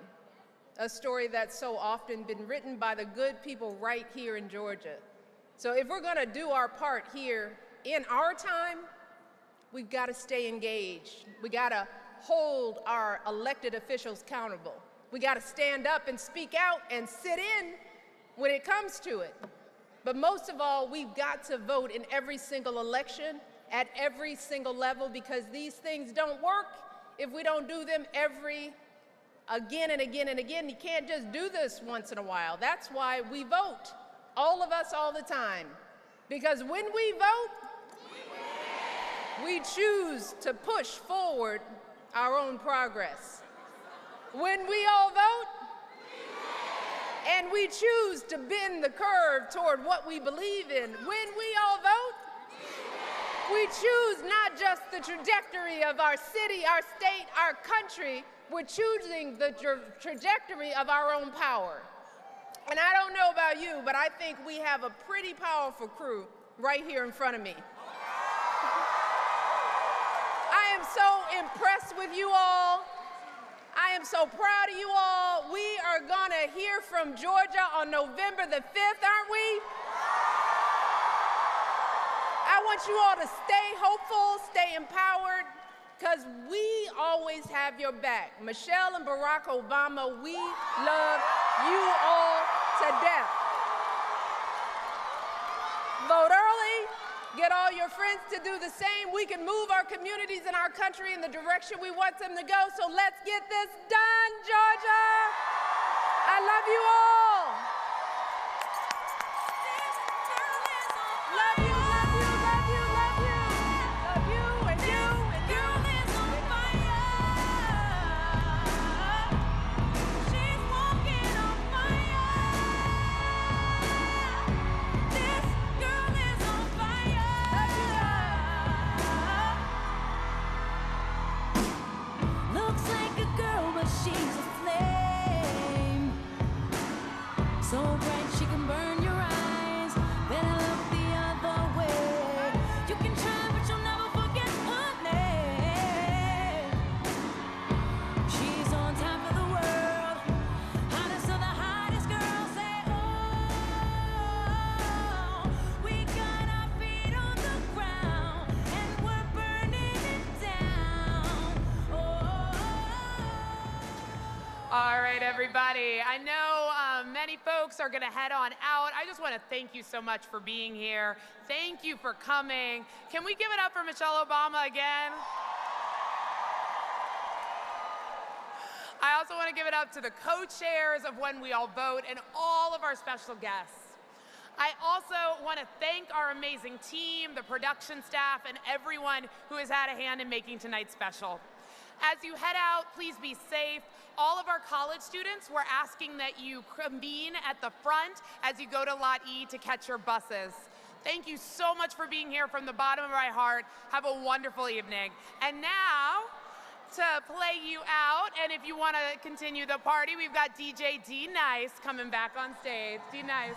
a story that's so often been written by the good people right here in Georgia. So if we're gonna do our part here in our time, we've gotta stay engaged. We gotta hold our elected officials accountable. We gotta stand up and speak out and sit in when it comes to it. But most of all, we've got to vote in every single election, at every single level, because these things don't work if we don't do them again and again and again. You can't just do this once in a while. That's why we vote, all of us, all the time. Because when we vote, we choose to push forward our own progress. When we all vote, and we choose to bend the curve toward what we believe in. When we all vote, we choose not just the trajectory of our city, our state, our country, we're choosing the trajectory of our own power. And I don't know about you, but I think we have a pretty powerful crew right here in front of me. I am so impressed with you all. I am so proud of you all. We are gonna hear from Georgia on November the 5th, aren't we? I want you all to stay hopeful, stay empowered, because we always have your back. Michelle and Barack Obama, we love you all to death. Vote early. Get all your friends to do the same. We can move our communities and our country in the direction we want them to go. So let's get this done, Georgia. I love you all. Love you, love you, love you, love you. Love you and you and you. Girl is on fire. She's walking on fire. This girl is on fire. Looks like a girl, but she's a flame. So bright she can burn your eyes. Better look the other way. You can try, but you'll never forget her name. She's on top of the world. Hottest of the hottest girls say, oh, we got our feet on the everybody. I know many folks are going to head on out. I just want to thank you so much for being here. Thank you for coming. Can we give it up for Michelle Obama again? I also want to give it up to the co-chairs of When We All Vote and all of our special guests. I also want to thank our amazing team, the production staff, and everyone who has had a hand in making tonight special. As you head out, please be safe. All of our college students, we're asking that you convene at the front as you go to Lot E to catch your buses. Thank you so much for being here from the bottom of my heart. Have a wonderful evening. And now, to play you out, and if you want to continue the party, we've got DJ D Nice coming back on stage. D Nice.